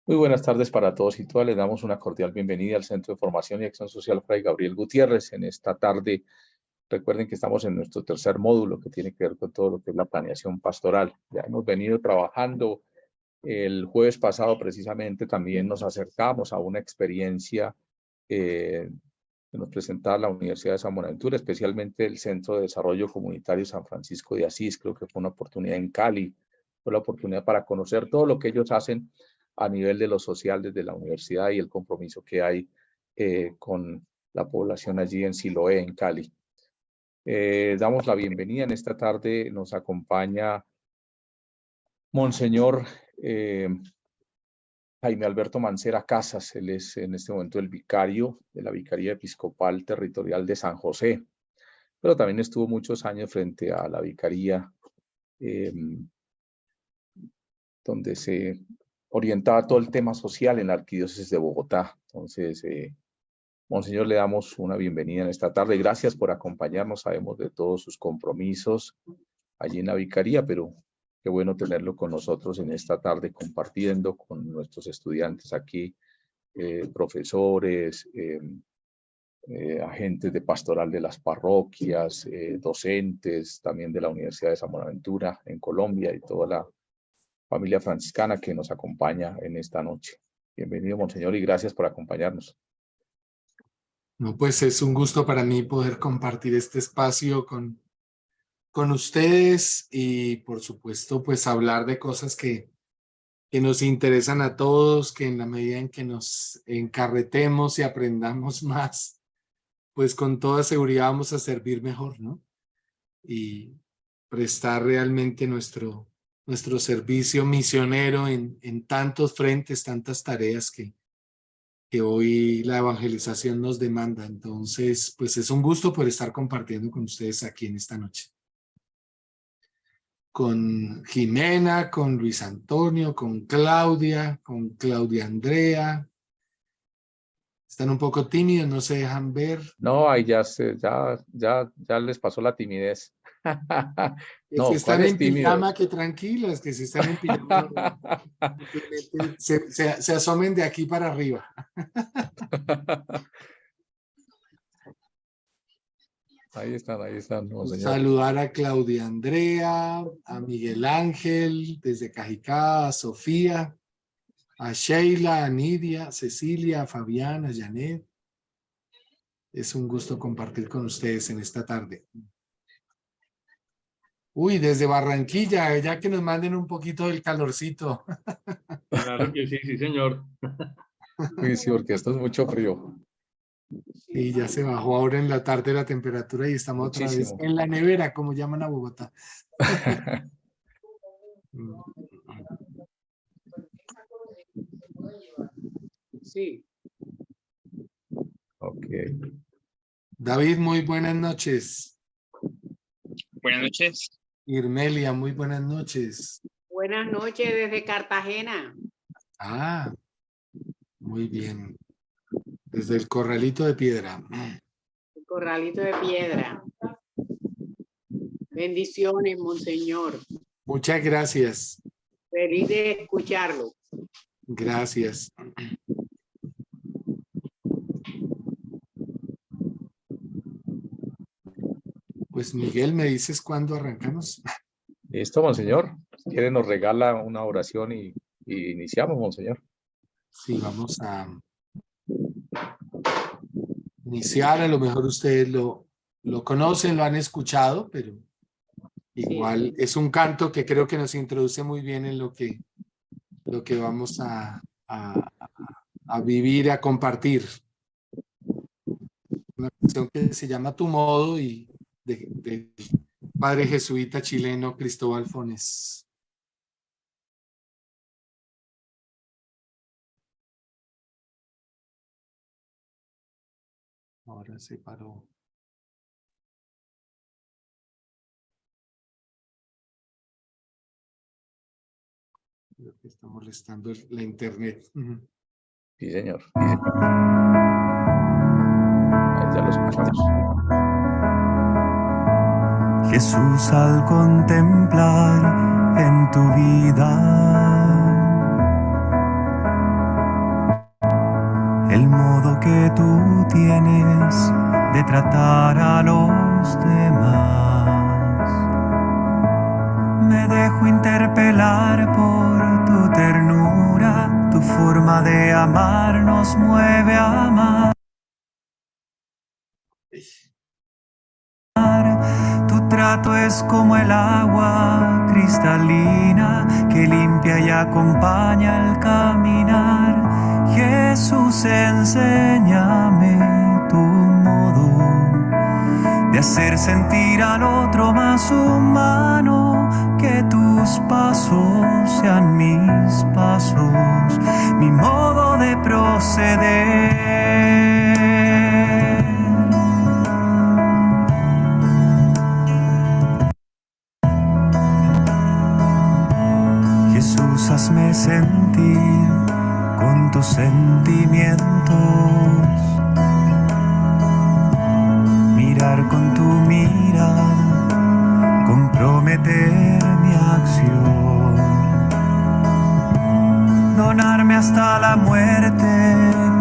Muy buenas tardes para todos y todas. Les damos una cordial bienvenida al Centro de Formación y Acción Social Fray Gabriel Gutiérrez. En esta tarde, recuerden que estamos en nuestro tercer módulo que tiene que ver con todo lo que es la planeación pastoral. Ya hemos venido trabajando. El jueves pasado precisamente también nos acercamos a una experiencia que nos presentaba la Universidad de San Buenaventura, especialmente el Centro de Desarrollo Comunitario San Francisco de Asís. Creo que fue una oportunidad en Cali, fue la oportunidad para conocer todo lo que ellos hacen a nivel de lo social desde la universidad y el compromiso que hay con la población allí en Siloé, en Cali. Damos la bienvenida en esta tarde, nos acompaña Monseñor Jaime Alberto Mancera Casas. Él es en este momento el vicario de la Vicaría Episcopal Territorial de San José, pero también estuvo muchos años frente a la vicaría donde se orientaba todo el tema social en la Arquidiócesis de Bogotá. Entonces, Monseñor, le damos una bienvenida en esta tarde. Gracias por acompañarnos. Sabemos de todos sus compromisos allí en la vicaría, pero qué bueno tenerlo con nosotros en esta tarde compartiendo con nuestros estudiantes aquí, profesores, agentes de pastoral de las parroquias, docentes también de la Universidad de San Buenaventura en Colombia y toda la familia franciscana que nos acompaña en esta noche. Bienvenido, Monseñor, y gracias por acompañarnos. No, pues es un gusto para mí poder compartir este espacio con ustedes y por supuesto pues hablar de cosas que nos interesan a todos, que en la medida en que nos encarretemos y aprendamos más, pues con toda seguridad vamos a servir mejor, ¿no? Y prestar realmente nuestro servicio misionero en tantos frentes, tantas tareas que hoy la evangelización nos demanda. Entonces, pues es un gusto por estar compartiendo con ustedes aquí en esta noche. Con Jimena, con Luis Antonio, con Claudia Andrea. Están un poco tímidos, no se dejan ver. No, ahí ya les pasó la timidez. Que si No, están ¿cuáles en pijama, tímidos? que tranquilas, que si están en pijama, simplemente se asomen de aquí para arriba. Ahí están, Monseñor. Saludar a Claudia Andrea, a Miguel Ángel, desde Cajicá, a Sofía, a Sheila, a Nidia, a Cecilia, a Fabián, a Janet. Es un gusto compartir con ustedes en esta tarde. Uy, desde Barranquilla, ya que nos manden un poquito del calorcito. Claro que sí, sí, señor. Sí, porque esto es mucho frío. Y ya se bajó ahora en la tarde la temperatura y estamos Muchísimo. otra vez en la nevera, como llaman a Bogotá. Sí. Ok. David, muy buenas noches. Buenas noches. Irmelia, muy buenas noches. Buenas noches desde Cartagena. Ah, muy bien. Desde el Corralito de Piedra. El Corralito de Piedra. Bendiciones, Monseñor. Muchas gracias. Feliz de escucharlo. Gracias. Pues Miguel, ¿me dices cuándo arrancamos? Listo, Monseñor. Si quiere nos regala una oración y iniciamos, Monseñor. Sí, vamos a iniciar. A lo mejor ustedes lo conocen, lo han escuchado, pero igual sí. Es un canto que creo que nos introduce muy bien en lo que vamos a vivir, a compartir. Una canción que se llama Tu Modo y del padre jesuita chileno Cristóbal Fones. Ahora se paró. Creo que está molestando la internet. Sí, señor. Ahí ya lo escuchamos. Jesús, al contemplar en tu vida me dejo interpelar por tu ternura, tu forma de amar nos mueve a amar. Tu trato es como el agua cristalina que limpia y acompaña el caminar. Jesús, enséñame tu modo de hacer sentir al otro más humano, que tus pasos sean mis pasos, mi modo de proceder. Jesús, hazme sentir con tus sentimientos, mirar con tu mirada, comprometer mi acción, donarme hasta la muerte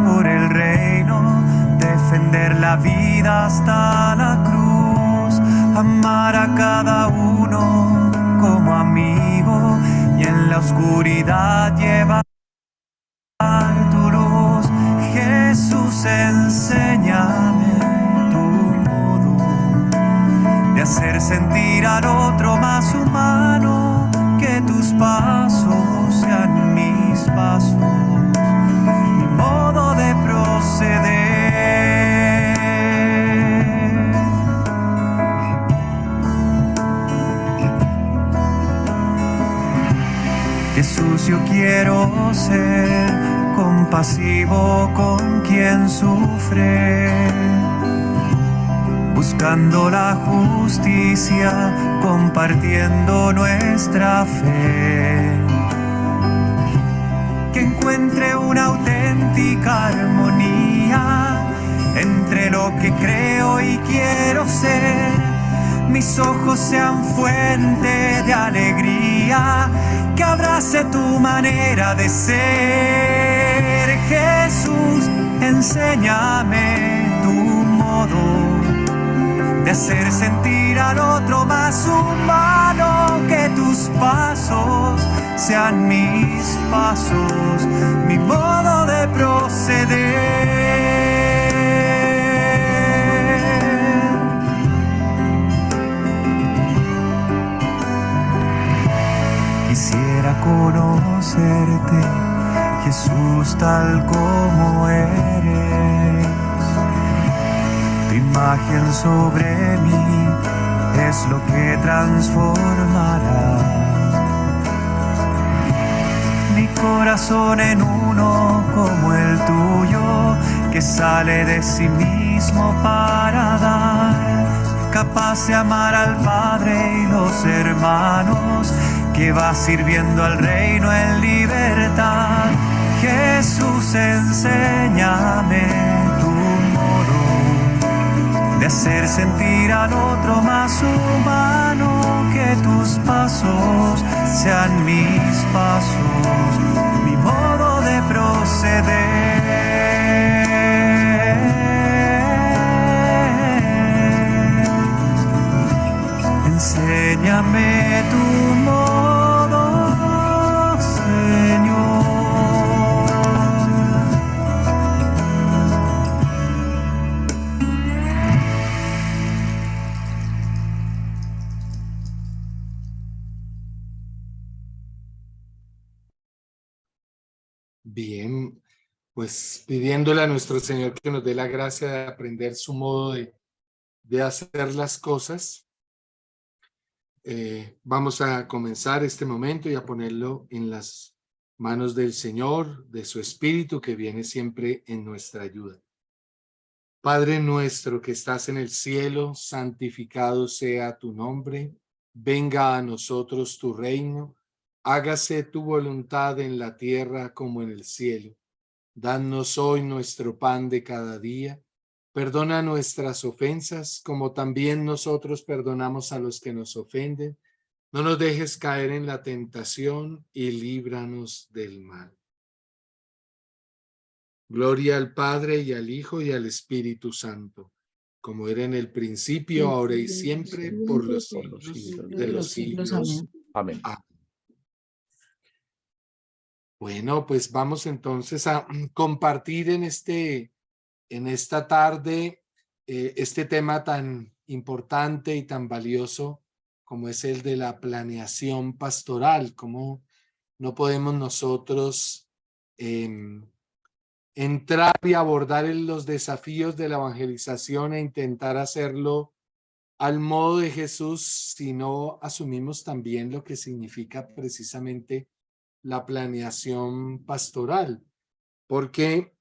por el reino, defender la vida hasta la cruz, amar a cada uno como amigo y en la oscuridad llevar tu luz. Jesús, enséñame de hacer sentir al otro más humano, que tus pasos sean mis pasos, mi modo de proceder. Jesús, yo quiero ser compasivo con quien sufre, buscando la justicia, compartiendo nuestra fe, que encuentre una auténtica armonía entre lo que creo y quiero ser. Mis ojos sean fuente de alegría, que abrace tu manera de ser. Jesús, enséñame tu modo de hacer sentir al otro más humano, que tus pasos sean mis pasos, mi modo de proceder. Quisiera conocerte, Jesús, tal como eres. Tu imagen sobre mí es lo que transformará mi corazón en uno como el tuyo, que sale de sí mismo para dar, capaz de amar al Padre y los hermanos, que va sirviendo al reino en libertad. Jesús, enséñame tu modo de hacer sentir al otro más humano, que tus pasos sean mis pasos, mi modo de proceder. Enséñame tu modo, Señor. Bien, pues pidiéndole a nuestro Señor que nos dé la gracia de aprender su modo de hacer las cosas. Vamos a comenzar este momento y a ponerlo en las manos del Señor, de su Espíritu, que viene siempre en nuestra ayuda. Padre nuestro que estás en el cielo, santificado sea tu nombre. Venga a nosotros tu reino. Hágase tu voluntad en la tierra como en el cielo. Danos hoy nuestro pan de cada día. Perdona nuestras ofensas, como también nosotros perdonamos a los que nos ofenden. No nos dejes caer en la tentación y líbranos del mal. Gloria al Padre y al Hijo y al Espíritu Santo, como era en el principio, ahora y siempre, por los siglos de los siglos. Amén. Bueno, pues vamos entonces a compartir en esta tarde este tema tan importante y tan valioso como es el de la planeación pastoral. Cómo no podemos nosotros entrar y abordar los desafíos de la evangelización e intentar hacerlo al modo de Jesús si no asumimos también lo que significa precisamente la planeación pastoral, porque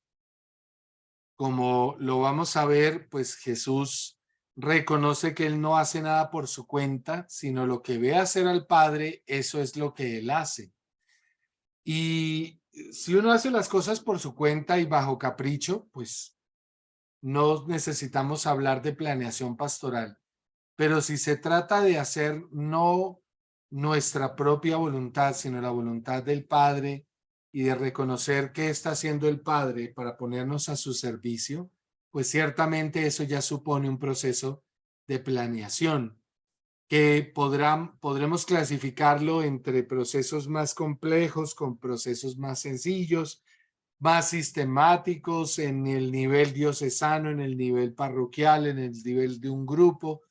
como lo vamos a ver, pues Jesús reconoce que él no hace nada por su cuenta, sino lo que ve hacer al Padre, eso es lo que él hace. Y si uno hace las cosas por su cuenta y bajo capricho, pues no necesitamos hablar de planeación pastoral. Pero si se trata de hacer no nuestra propia voluntad, sino la voluntad del Padre y de reconocer qué está haciendo el Padre para ponernos a su servicio, pues ciertamente eso ya supone un proceso de planeación que podremos clasificarlo entre procesos más complejos con procesos más sencillos, más sistemáticos en el nivel diocesano, en el nivel parroquial, en el nivel de un grupo,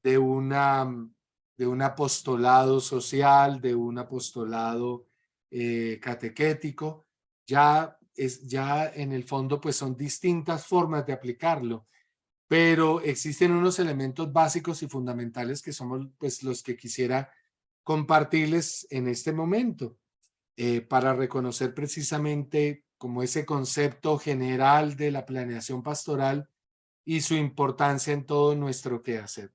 de un apostolado social, de un apostolado catequético. Ya en el fondo pues son distintas formas de aplicarlo, pero existen unos elementos básicos y fundamentales que somos pues los que quisiera compartirles en este momento para reconocer precisamente como ese concepto general de la planeación pastoral y su importancia en todo nuestro quehacer.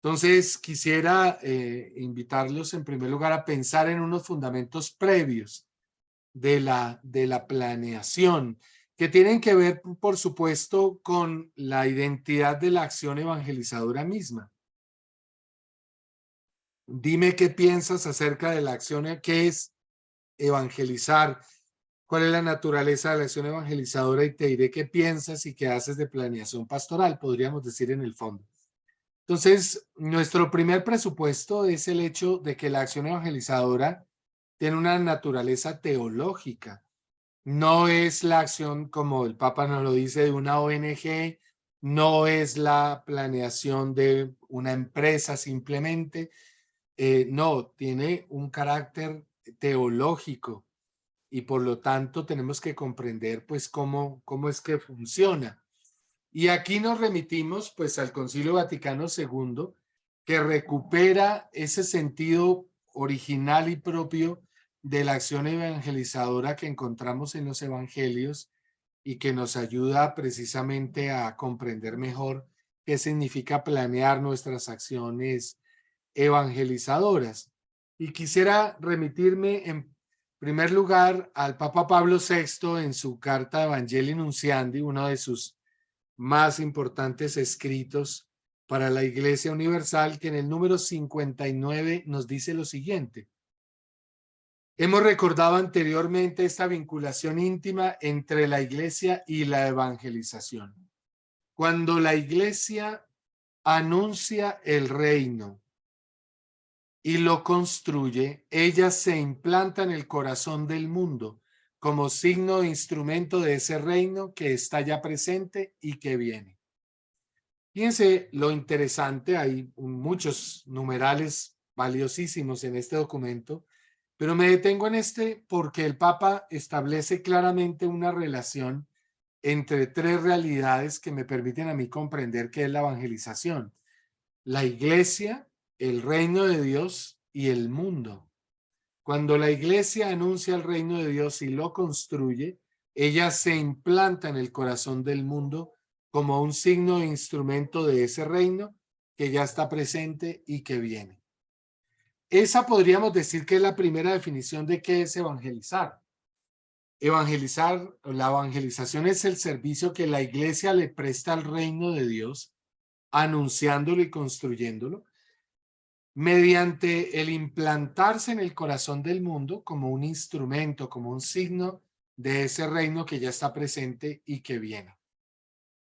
Entonces, quisiera invitarlos en primer lugar a pensar en unos fundamentos previos de la planeación, que tienen que ver, por supuesto, con la identidad de la acción evangelizadora misma. Dime qué piensas acerca de la acción, qué es evangelizar, cuál es la naturaleza de la acción evangelizadora y te diré qué piensas y qué haces de planeación pastoral, podríamos decir en el fondo. Entonces, nuestro primer presupuesto es el hecho de que la acción evangelizadora tiene una naturaleza teológica. No es la acción, como el Papa nos lo dice, de una ONG, no es la planeación de una empresa simplemente, no, tiene un carácter teológico y por lo tanto tenemos que comprender pues cómo es que funciona. Y aquí nos remitimos pues al Concilio Vaticano II, que recupera ese sentido original y propio de la acción evangelizadora que encontramos en los evangelios y que nos ayuda precisamente a comprender mejor qué significa planear nuestras acciones evangelizadoras. Y quisiera remitirme en primer lugar al Papa Pablo VI en su carta Evangelii Nunciandi, uno de sus más importantes escritos para la Iglesia Universal, que en el número 59 nos dice lo siguiente. Hemos recordado anteriormente esta vinculación íntima entre la Iglesia y la evangelización. Cuando la Iglesia anuncia el reino y lo construye, ella se implanta en el corazón del mundo como signo e instrumento de ese reino que está ya presente y que viene. Fíjense lo interesante, hay muchos numerales valiosísimos en este documento, pero me detengo en este porque el Papa establece claramente una relación entre tres realidades que me permiten a mí comprender qué es la evangelización: la Iglesia, el reino de Dios y el mundo. Cuando la Iglesia anuncia el reino de Dios y lo construye, ella se implanta en el corazón del mundo como un signo e instrumento de ese reino que ya está presente y que viene. Esa podríamos decir que es la primera definición de qué es evangelizar. Evangelizar, la evangelización es el servicio que la Iglesia le presta al reino de Dios, anunciándolo y construyéndolo, mediante el implantarse en el corazón del mundo como un instrumento, como un signo de ese reino que ya está presente y que viene.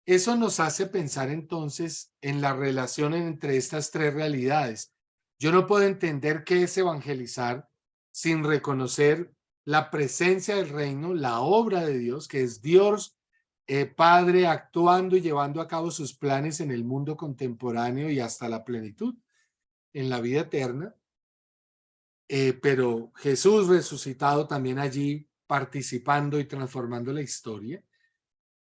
Eso nos hace pensar entonces en la relación entre estas tres realidades. Yo no puedo entender qué es evangelizar sin reconocer la presencia del reino, la obra de Dios, que es Dios Padre actuando y llevando a cabo sus planes en el mundo contemporáneo y hasta la plenitud, en la vida eterna. Pero Jesús resucitado también allí participando y transformando la historia.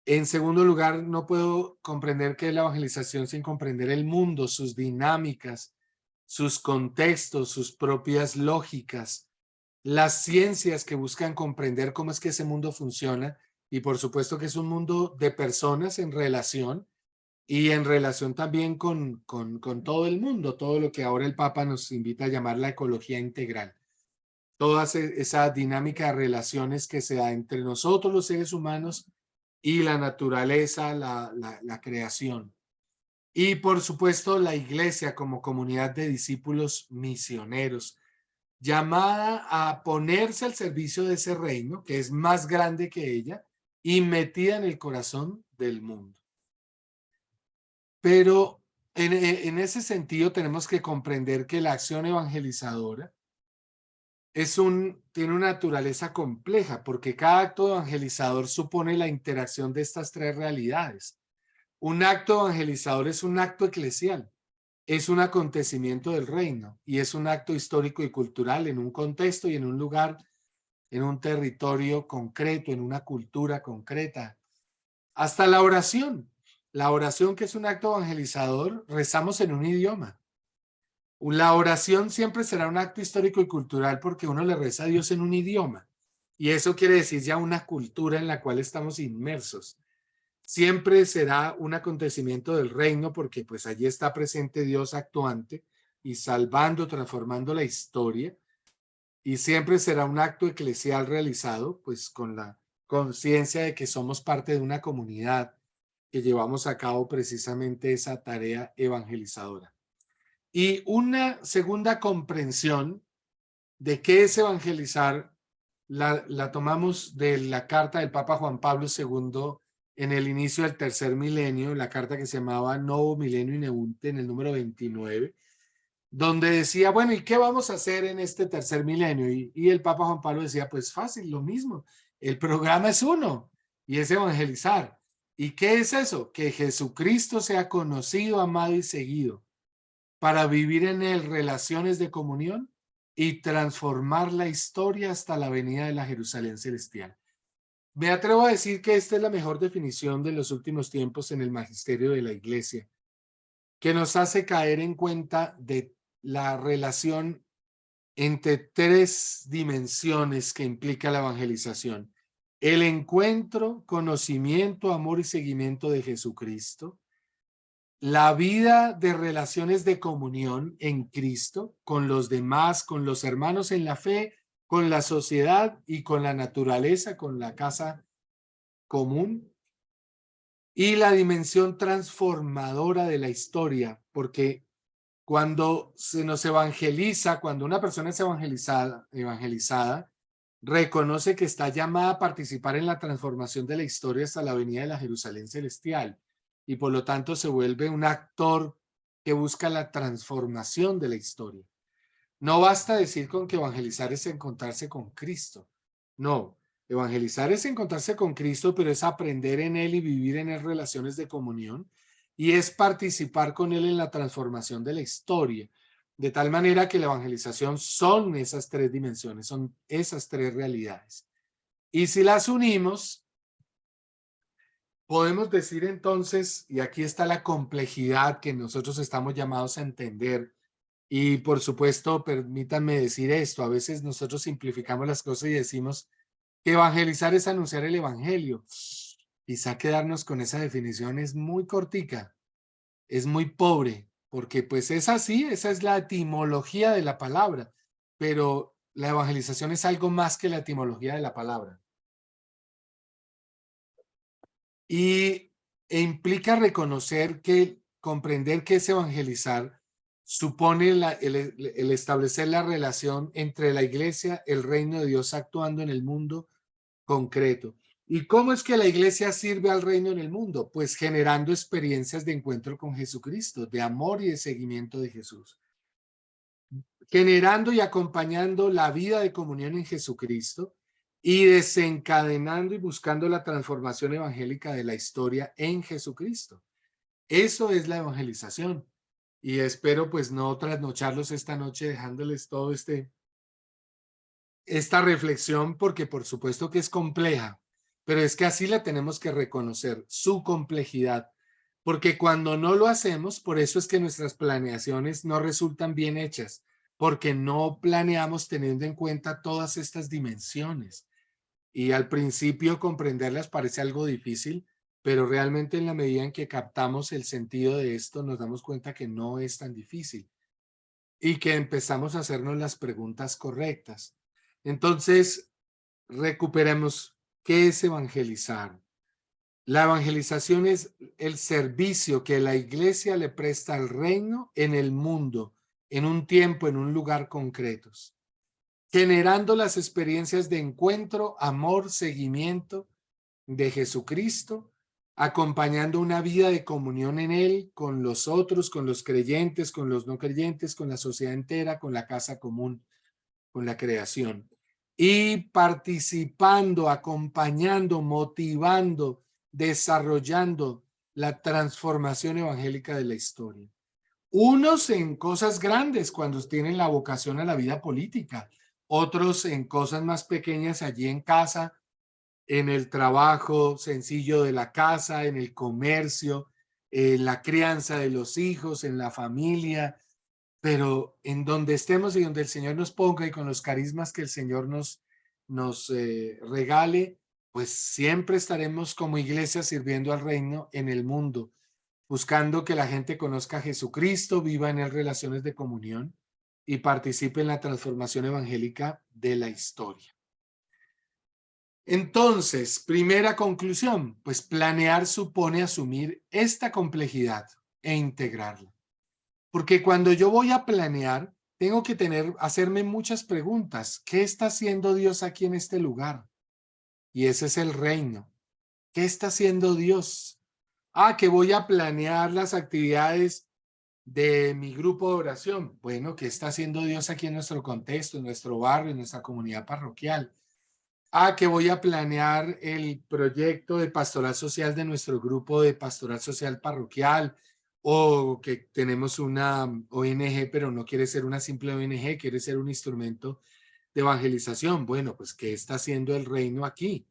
En segundo lugar, no puedo comprender qué es la evangelización sin comprender el mundo, sus dinámicas, sus contextos, sus propias lógicas, las ciencias que buscan comprender cómo es que ese mundo funciona, y por supuesto que es un mundo de personas en relación, y en relación también con todo el mundo, todo lo que ahora el Papa nos invita a llamar la ecología integral. Toda esa dinámica de relaciones que se da entre nosotros los seres humanos y la naturaleza, la creación. Y por supuesto la iglesia como comunidad de discípulos misioneros, llamada a ponerse al servicio de ese reino que es más grande que ella y metida en el corazón del mundo. Pero en ese sentido tenemos que comprender que la acción evangelizadora tiene una naturaleza compleja, porque cada acto evangelizador supone la interacción de estas tres realidades. Un acto evangelizador es un acto eclesial, es un acontecimiento del reino y es un acto histórico y cultural en un contexto y en un lugar, en un territorio concreto, en una cultura concreta. Hasta la oración que es un acto evangelizador, rezamos en un idioma. La oración siempre será un acto histórico y cultural porque uno le reza a Dios en un idioma. Y eso quiere decir ya una cultura en la cual estamos inmersos. Siempre será un acontecimiento del reino porque pues allí está presente Dios actuante y salvando, transformando la historia. Y siempre será un acto eclesial realizado pues con la conciencia de que somos parte de una comunidad que llevamos a cabo precisamente esa tarea evangelizadora. Y una segunda comprensión de qué es evangelizar la tomamos de la carta del Papa Juan Pablo II en el inicio del tercer milenio, la carta que se llamaba Novo Milenio Ineunte en el número 29, donde decía, bueno, ¿y qué vamos a hacer en este tercer milenio? Y el Papa Juan Pablo decía, pues fácil, lo mismo, el programa es uno y es evangelizar. ¿Y qué es eso? Que Jesucristo sea conocido, amado y seguido, para vivir en él relaciones de comunión y transformar la historia hasta la venida de la Jerusalén celestial. Me atrevo a decir que esta es la mejor definición de los últimos tiempos en el magisterio de la Iglesia, que nos hace caer en cuenta de la relación entre tres dimensiones que implica la evangelización: el encuentro, conocimiento, amor y seguimiento de Jesucristo, la vida de relaciones de comunión en Cristo con los demás, con los hermanos en la fe, con la sociedad y con la naturaleza, con la casa común, y la dimensión transformadora de la historia, porque cuando se nos evangeliza, cuando una persona es evangelizada, reconoce que está llamada a participar en la transformación de la historia hasta la venida de la Jerusalén celestial, y por lo tanto se vuelve un actor que busca la transformación de la historia. No basta decir con que evangelizar es encontrarse con Cristo. No, evangelizar es encontrarse con Cristo, pero es aprender en Él y vivir en Él relaciones de comunión, y es participar con Él en la transformación de la historia, de tal manera que la evangelización son esas tres dimensiones, son esas tres realidades. Y si las unimos, podemos decir entonces, y aquí está la complejidad que nosotros estamos llamados a entender, y por supuesto, permítanme decir esto, a veces nosotros simplificamos las cosas y decimos que evangelizar es anunciar el evangelio. Quizá quedarnos con esa definición es muy cortica, es muy pobre, porque pues es así, esa es la etimología de la palabra, pero la evangelización es algo más que la etimología de la palabra. E implica reconocer que comprender qué es evangelizar supone el establecer la relación entre la iglesia, el reino de Dios actuando en el mundo concreto. ¿Y cómo es que la iglesia sirve al reino en el mundo? Pues generando experiencias de encuentro con Jesucristo, de amor y de seguimiento de Jesús. generando y acompañando la vida de comunión en Jesucristo y desencadenando y buscando la transformación evangélica de la historia en Jesucristo. Eso es la evangelización. Y espero pues no trasnocharlos esta noche dejándoles todo esta reflexión, porque por supuesto que es compleja, pero es que así la tenemos que reconocer, su complejidad, porque cuando no lo hacemos, por eso es que nuestras planeaciones no resultan bien hechas, porque no planeamos teniendo en cuenta todas estas dimensiones. Y al principio comprenderlas parece algo difícil, pero realmente en la medida en que captamos el sentido de esto, nos damos cuenta que no es tan difícil y que empezamos a hacernos las preguntas correctas. Entonces, recuperemos qué es evangelizar. La evangelización es el servicio que la iglesia le presta al reino en el mundo, en un tiempo, en un lugar concretos, generando las experiencias de encuentro, amor, seguimiento de Jesucristo, acompañando una vida de comunión en Él, con los otros, con los creyentes, con los no creyentes, con la sociedad entera, con la casa común, con la creación. Y participando, acompañando, motivando, desarrollando la transformación evangélica de la historia. Unos en cosas grandes cuando tienen la vocación a la vida política, otros en cosas más pequeñas allí en casa, en el trabajo sencillo de la casa, en el comercio, en la crianza de los hijos, en la familia, pero en donde estemos y donde el Señor nos ponga y con los carismas que el Señor nos regale, pues siempre estaremos como iglesia sirviendo al reino en el mundo, buscando que la gente conozca a Jesucristo, viva en él relaciones de comunión y participe en la transformación evangélica de la historia. Entonces, primera conclusión, pues planear supone asumir esta complejidad e integrarla. Porque cuando yo voy a planear, tengo que hacerme muchas preguntas. ¿Qué está haciendo Dios aquí en este lugar? Y ese es el reino. ¿Qué está haciendo Dios? Que voy a planear las actividades de mi grupo de oración. Bueno, ¿qué está haciendo Dios aquí en nuestro contexto, en nuestro barrio, en nuestra comunidad parroquial? Que voy a planear el proyecto de pastoral social de nuestro grupo de pastoral social parroquial, o que tenemos una ONG, pero no quiere ser una simple ONG, quiere ser un instrumento de evangelización. Bueno, pues ¿qué está haciendo el reino aquí?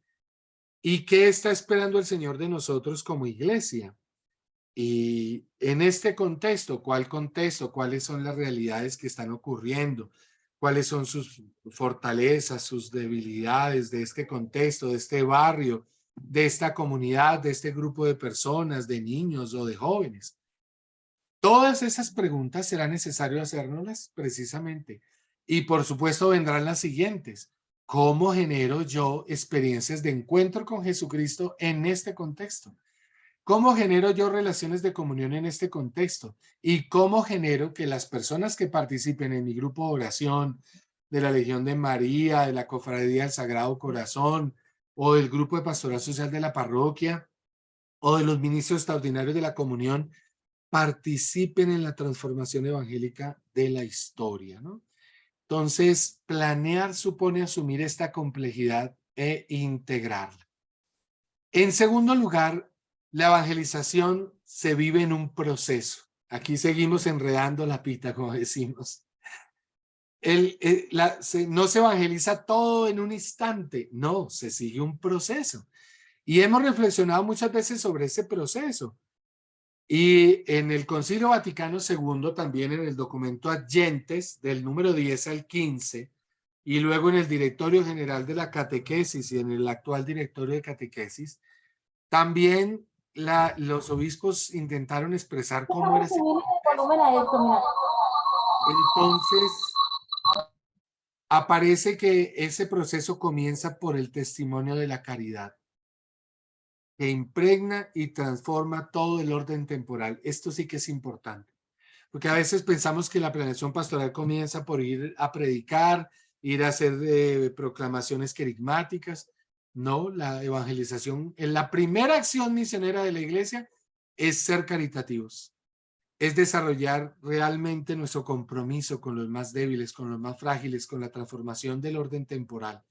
¿Y qué está esperando el Señor de nosotros como iglesia? Y en este contexto, ¿cuál contexto? ¿Cuáles son las realidades que están ocurriendo? ¿Cuáles son sus fortalezas, sus debilidades de este contexto, de este barrio, de esta comunidad, de este grupo de personas, de niños o de jóvenes? Todas esas preguntas será necesario hacérnoslas precisamente. Y por supuesto vendrán las siguientes. ¿Cómo genero yo experiencias de encuentro con Jesucristo en este contexto? ¿Cómo genero yo relaciones de comunión en este contexto? ¿Y cómo genero que las personas que participen en mi grupo de oración, de la Legión de María, de la Cofradía del Sagrado Corazón, o del grupo de pastoral social de la parroquia, o de los ministros extraordinarios de la comunión, participen en la transformación evangélica de la historia, ¿no? Entonces, planear supone asumir esta complejidad e integrarla. En segundo lugar, la evangelización se vive en un proceso. Aquí seguimos enredando la pita, como decimos. No se evangeliza todo en un instante, no, se sigue un proceso. Y hemos reflexionado muchas veces sobre ese proceso. Y en el Concilio Vaticano II, también en el documento Adyentes, del número 10 al 15, y luego en el Directorio General de la Catequesis y en el actual Directorio de Catequesis, también los obispos intentaron expresar cómo era ese proceso. Entonces, aparece que ese proceso comienza por el testimonio de la caridad, que impregna y transforma todo el orden temporal. Esto sí que es importante, porque a veces pensamos que la planeación pastoral comienza por ir a predicar, ir a hacer proclamaciones querigmáticas. No, la evangelización, en la primera acción misionera de la iglesia es ser caritativos, es desarrollar realmente nuestro compromiso con los más débiles, con los más frágiles, con la transformación del orden temporal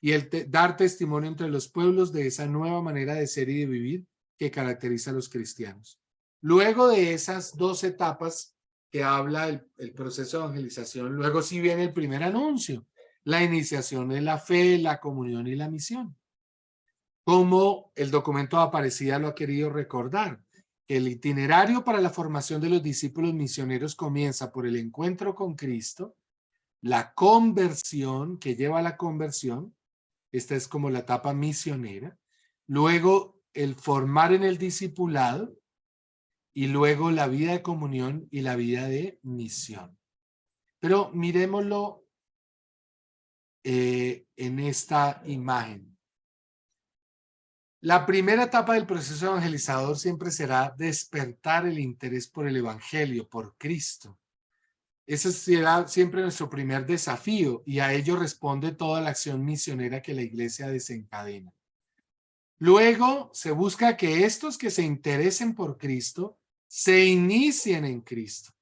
y dar testimonio entre los pueblos de esa nueva manera de ser y de vivir que caracteriza a los cristianos. Luego de esas 2 etapas que habla el proceso de evangelización, luego sí viene el primer anuncio, la iniciación de la fe, la comunión y la misión. Como el documento de Aparecida lo ha querido recordar, que el itinerario para la formación de los discípulos misioneros comienza por el encuentro con Cristo, la conversión que lleva a la conversión, esta es como la etapa misionera, luego el formar en el discipulado y luego la vida de comunión y la vida de misión. Pero miremoslo en esta imagen. La primera etapa del proceso evangelizador siempre será despertar el interés por el evangelio, por Cristo. Ese será siempre nuestro primer desafío y a ello responde toda la acción misionera que la iglesia desencadena. Luego se busca que estos que se interesen por Cristo se inicien en Cristo.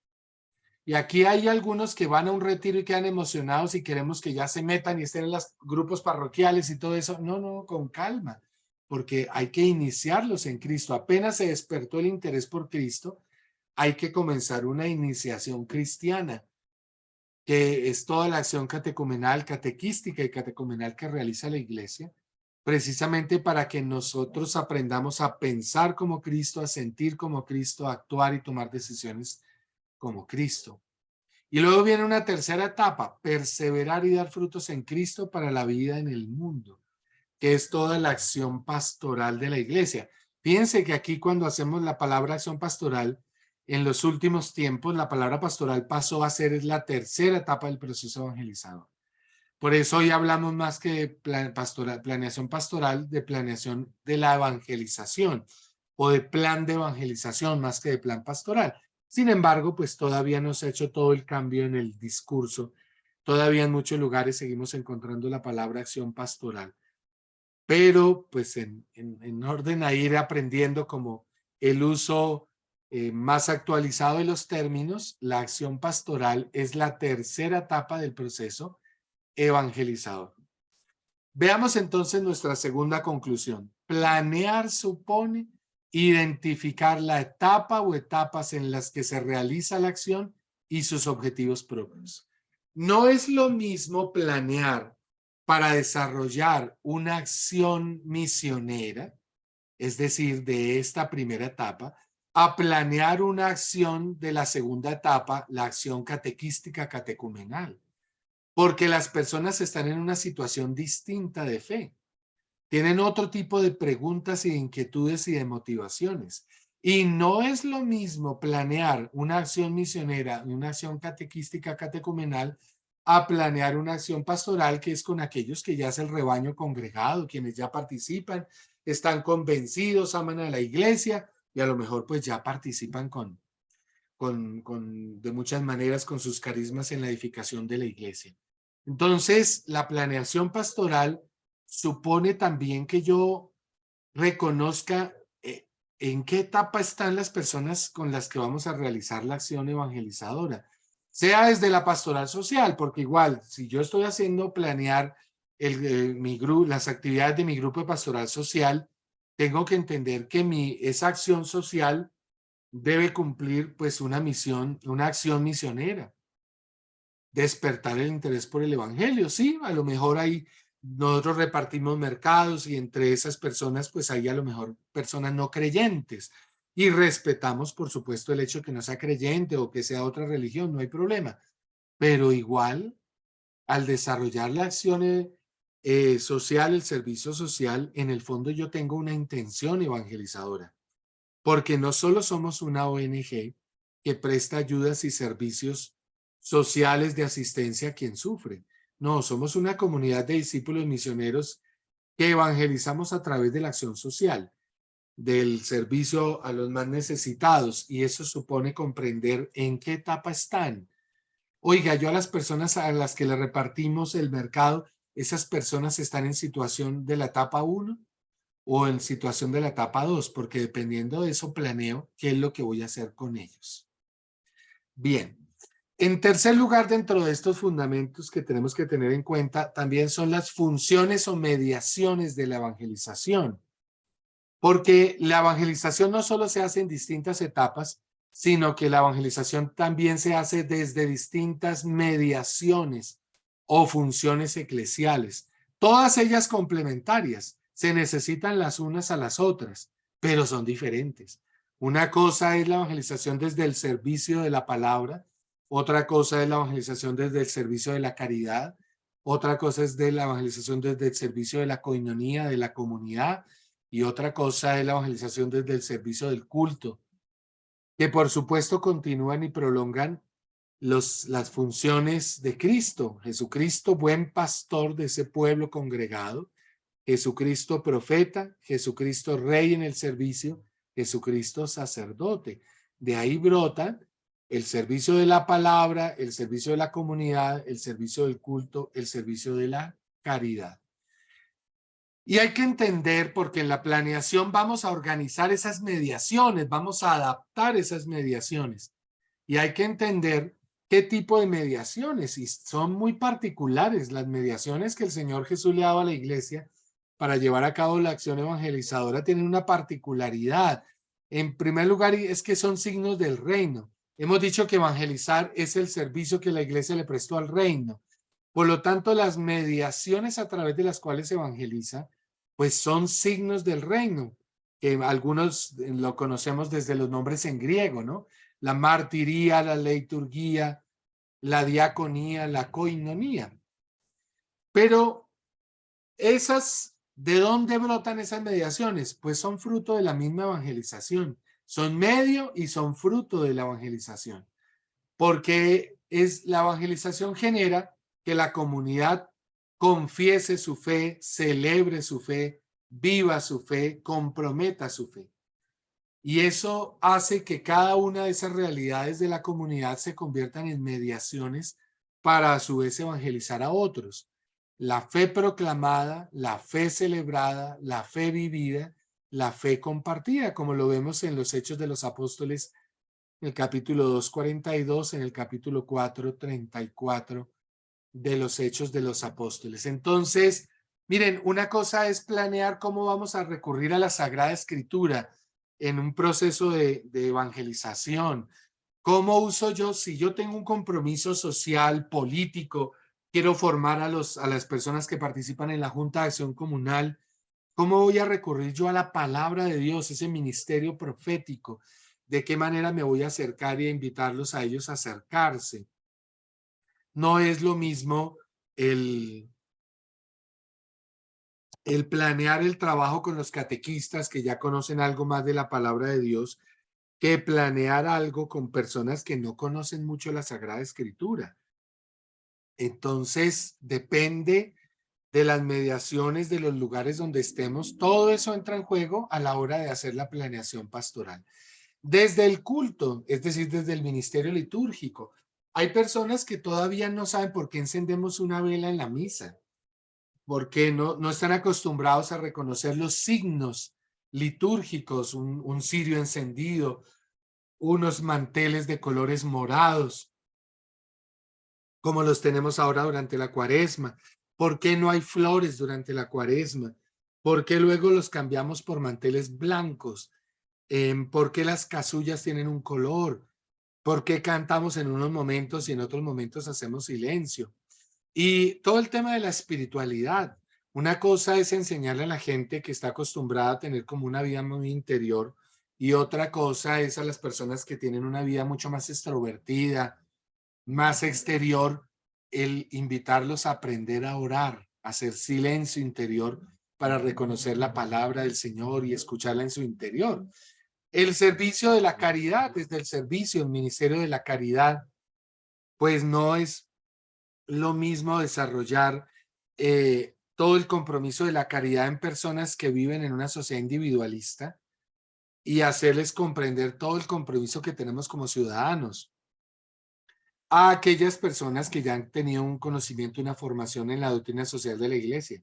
Y aquí hay algunos que van a un retiro y quedan emocionados y queremos que ya se metan y estén en los grupos parroquiales y todo eso. No, con calma, porque hay que iniciarlos en Cristo. Apenas se despertó el interés por Cristo, hay que comenzar una iniciación cristiana, que es toda la acción catecumenal, catequística y catecumenal que realiza la iglesia, precisamente para que nosotros aprendamos a pensar como Cristo, a sentir como Cristo, a actuar y tomar decisiones como Cristo. Y luego viene una tercera etapa, perseverar y dar frutos en Cristo para la vida en el mundo, que es toda la acción pastoral de la iglesia. Fíjense que aquí cuando hacemos la palabra acción pastoral, en los últimos tiempos la palabra pastoral pasó a ser la tercera etapa del proceso evangelizador. Por eso hoy hablamos más que de planeación pastoral, de planeación de la evangelización o de plan de evangelización más que de plan pastoral. Sin embargo, pues todavía no se ha hecho todo el cambio en el discurso. Todavía en muchos lugares seguimos encontrando la palabra acción pastoral. Pero pues en orden a ir aprendiendo como el uso más actualizado de los términos, la acción pastoral es la tercera etapa del proceso evangelizador. Veamos entonces nuestra segunda conclusión. Planear supone identificar la etapa o etapas en las que se realiza la acción y sus objetivos propios. No es lo mismo planear para desarrollar una acción misionera, es decir, de esta primera etapa, a planear una acción de la segunda etapa, la acción catequística catecumenal. Porque las personas están en una situación distinta de fe. Tienen otro tipo de preguntas y de inquietudes y de motivaciones. Y no es lo mismo planear una acción misionera, una acción catequística catecumenal, a planear una acción pastoral que es con aquellos que ya es el rebaño congregado, quienes ya participan, están convencidos, aman a la iglesia y a lo mejor pues ya participan de muchas maneras con sus carismas en la edificación de la iglesia. Entonces, la planeación pastoral supone también que yo reconozca en qué etapa están las personas con las que vamos a realizar la acción evangelizadora. Sea desde la pastoral social, porque igual, si yo estoy haciendo planear las actividades de mi grupo de pastoral social, tengo que entender que esa acción social debe cumplir pues una misión, una acción misionera. Despertar el interés por el evangelio, sí, a lo mejor ahí nosotros repartimos mercados y entre esas personas pues hay a lo mejor personas no creyentes y respetamos por supuesto el hecho que no sea creyente o que sea otra religión, no hay problema, pero igual al desarrollar la acción social, el servicio social, en el fondo yo tengo una intención evangelizadora, porque no solo somos una ONG que presta ayudas y servicios sociales de asistencia a quien sufre. No, somos una comunidad de discípulos misioneros que evangelizamos a través de la acción social, del servicio a los más necesitados, y eso supone comprender en qué etapa están. Oiga, yo a las personas a las que le repartimos el mercado, esas personas están en situación de la etapa 1 o en situación de la etapa 2, porque dependiendo de eso planeo qué es lo que voy a hacer con ellos. Bien. En tercer lugar, dentro de estos fundamentos que tenemos que tener en cuenta, también son las funciones o mediaciones de la evangelización. Porque la evangelización no solo se hace en distintas etapas, sino que la evangelización también se hace desde distintas mediaciones o funciones eclesiales. Todas ellas complementarias, se necesitan las unas a las otras, pero son diferentes. Una cosa es la evangelización desde el servicio de la palabra, otra cosa es la evangelización desde el servicio de la caridad, otra cosa es de la evangelización desde el servicio de la coinonía, de la comunidad, y otra cosa es la evangelización desde el servicio del culto, que por supuesto continúan y prolongan las funciones de Cristo. Jesucristo, buen pastor de ese pueblo congregado, Jesucristo profeta, Jesucristo rey en el servicio, Jesucristo sacerdote. De ahí brotan el servicio de la palabra, el servicio de la comunidad, el servicio del culto, el servicio de la caridad. Y hay que entender, porque en la planeación vamos a organizar esas mediaciones, vamos a adaptar esas mediaciones. Y hay que entender qué tipo de mediaciones, y son muy particulares las mediaciones que el Señor Jesús le ha dado a la iglesia para llevar a cabo la acción evangelizadora, tienen una particularidad. En primer lugar, es que son signos del reino. Hemos dicho que evangelizar es el servicio que la iglesia le prestó al reino. Por lo tanto, las mediaciones a través de las cuales se evangeliza, pues son signos del reino, que algunos lo conocemos desde los nombres en griego, ¿no? La martiría, la liturgia, la diaconía, la coinonía. Pero ¿de dónde brotan esas mediaciones? Pues son fruto de la misma evangelización. Son medio y son fruto de la evangelización. Porque la evangelización genera que la comunidad confiese su fe, celebre su fe, viva su fe, comprometa su fe. Y eso hace que cada una de esas realidades de la comunidad se conviertan en mediaciones para a su vez evangelizar a otros. La fe proclamada, la fe celebrada, la fe vivida, la fe compartida, como lo vemos en los Hechos de los Apóstoles, en el capítulo 2:42, en el capítulo 4:34 de los Hechos de los Apóstoles. Entonces, miren, una cosa es planear cómo vamos a recurrir a la Sagrada Escritura en un proceso de evangelización. ¿Cómo uso yo, si yo tengo un compromiso social, político, quiero formar a las personas que participan en la Junta de Acción Comunal, cómo voy a recurrir yo a la palabra de Dios, ese ministerio profético? ¿De qué manera me voy a acercar y a invitarlos a ellos a acercarse? No es lo mismo el planear el trabajo con los catequistas que ya conocen algo más de la palabra de Dios, que planear algo con personas que no conocen mucho la Sagrada Escritura. Entonces, depende de las mediaciones de los lugares donde estemos. Todo eso entra en juego a la hora de hacer la planeación pastoral. Desde el culto, es decir, desde el ministerio litúrgico. Hay personas que todavía no saben por qué encendemos una vela en la misa, porque no están acostumbrados a reconocer los signos litúrgicos, un cirio encendido, unos manteles de colores morados, como los tenemos ahora durante la Cuaresma. ¿Por qué no hay flores durante la Cuaresma? ¿Por qué luego los cambiamos por manteles blancos? ¿Por qué las casullas tienen un color? ¿Por qué cantamos en unos momentos y en otros momentos hacemos silencio? Y todo el tema de la espiritualidad. Una cosa es enseñarle a la gente que está acostumbrada a tener como una vida muy interior, y otra cosa es a las personas que tienen una vida mucho más extrovertida, más exterior, el invitarlos a aprender a orar, a hacer silencio interior para reconocer la palabra del Señor y escucharla en su interior. El servicio de la caridad, desde el servicio, el ministerio de la caridad, pues no es lo mismo desarrollar todo el compromiso de la caridad en personas que viven en una sociedad individualista y hacerles comprender todo el compromiso que tenemos como ciudadanos a aquellas personas que ya han tenido un conocimiento y una formación en la doctrina social de la iglesia.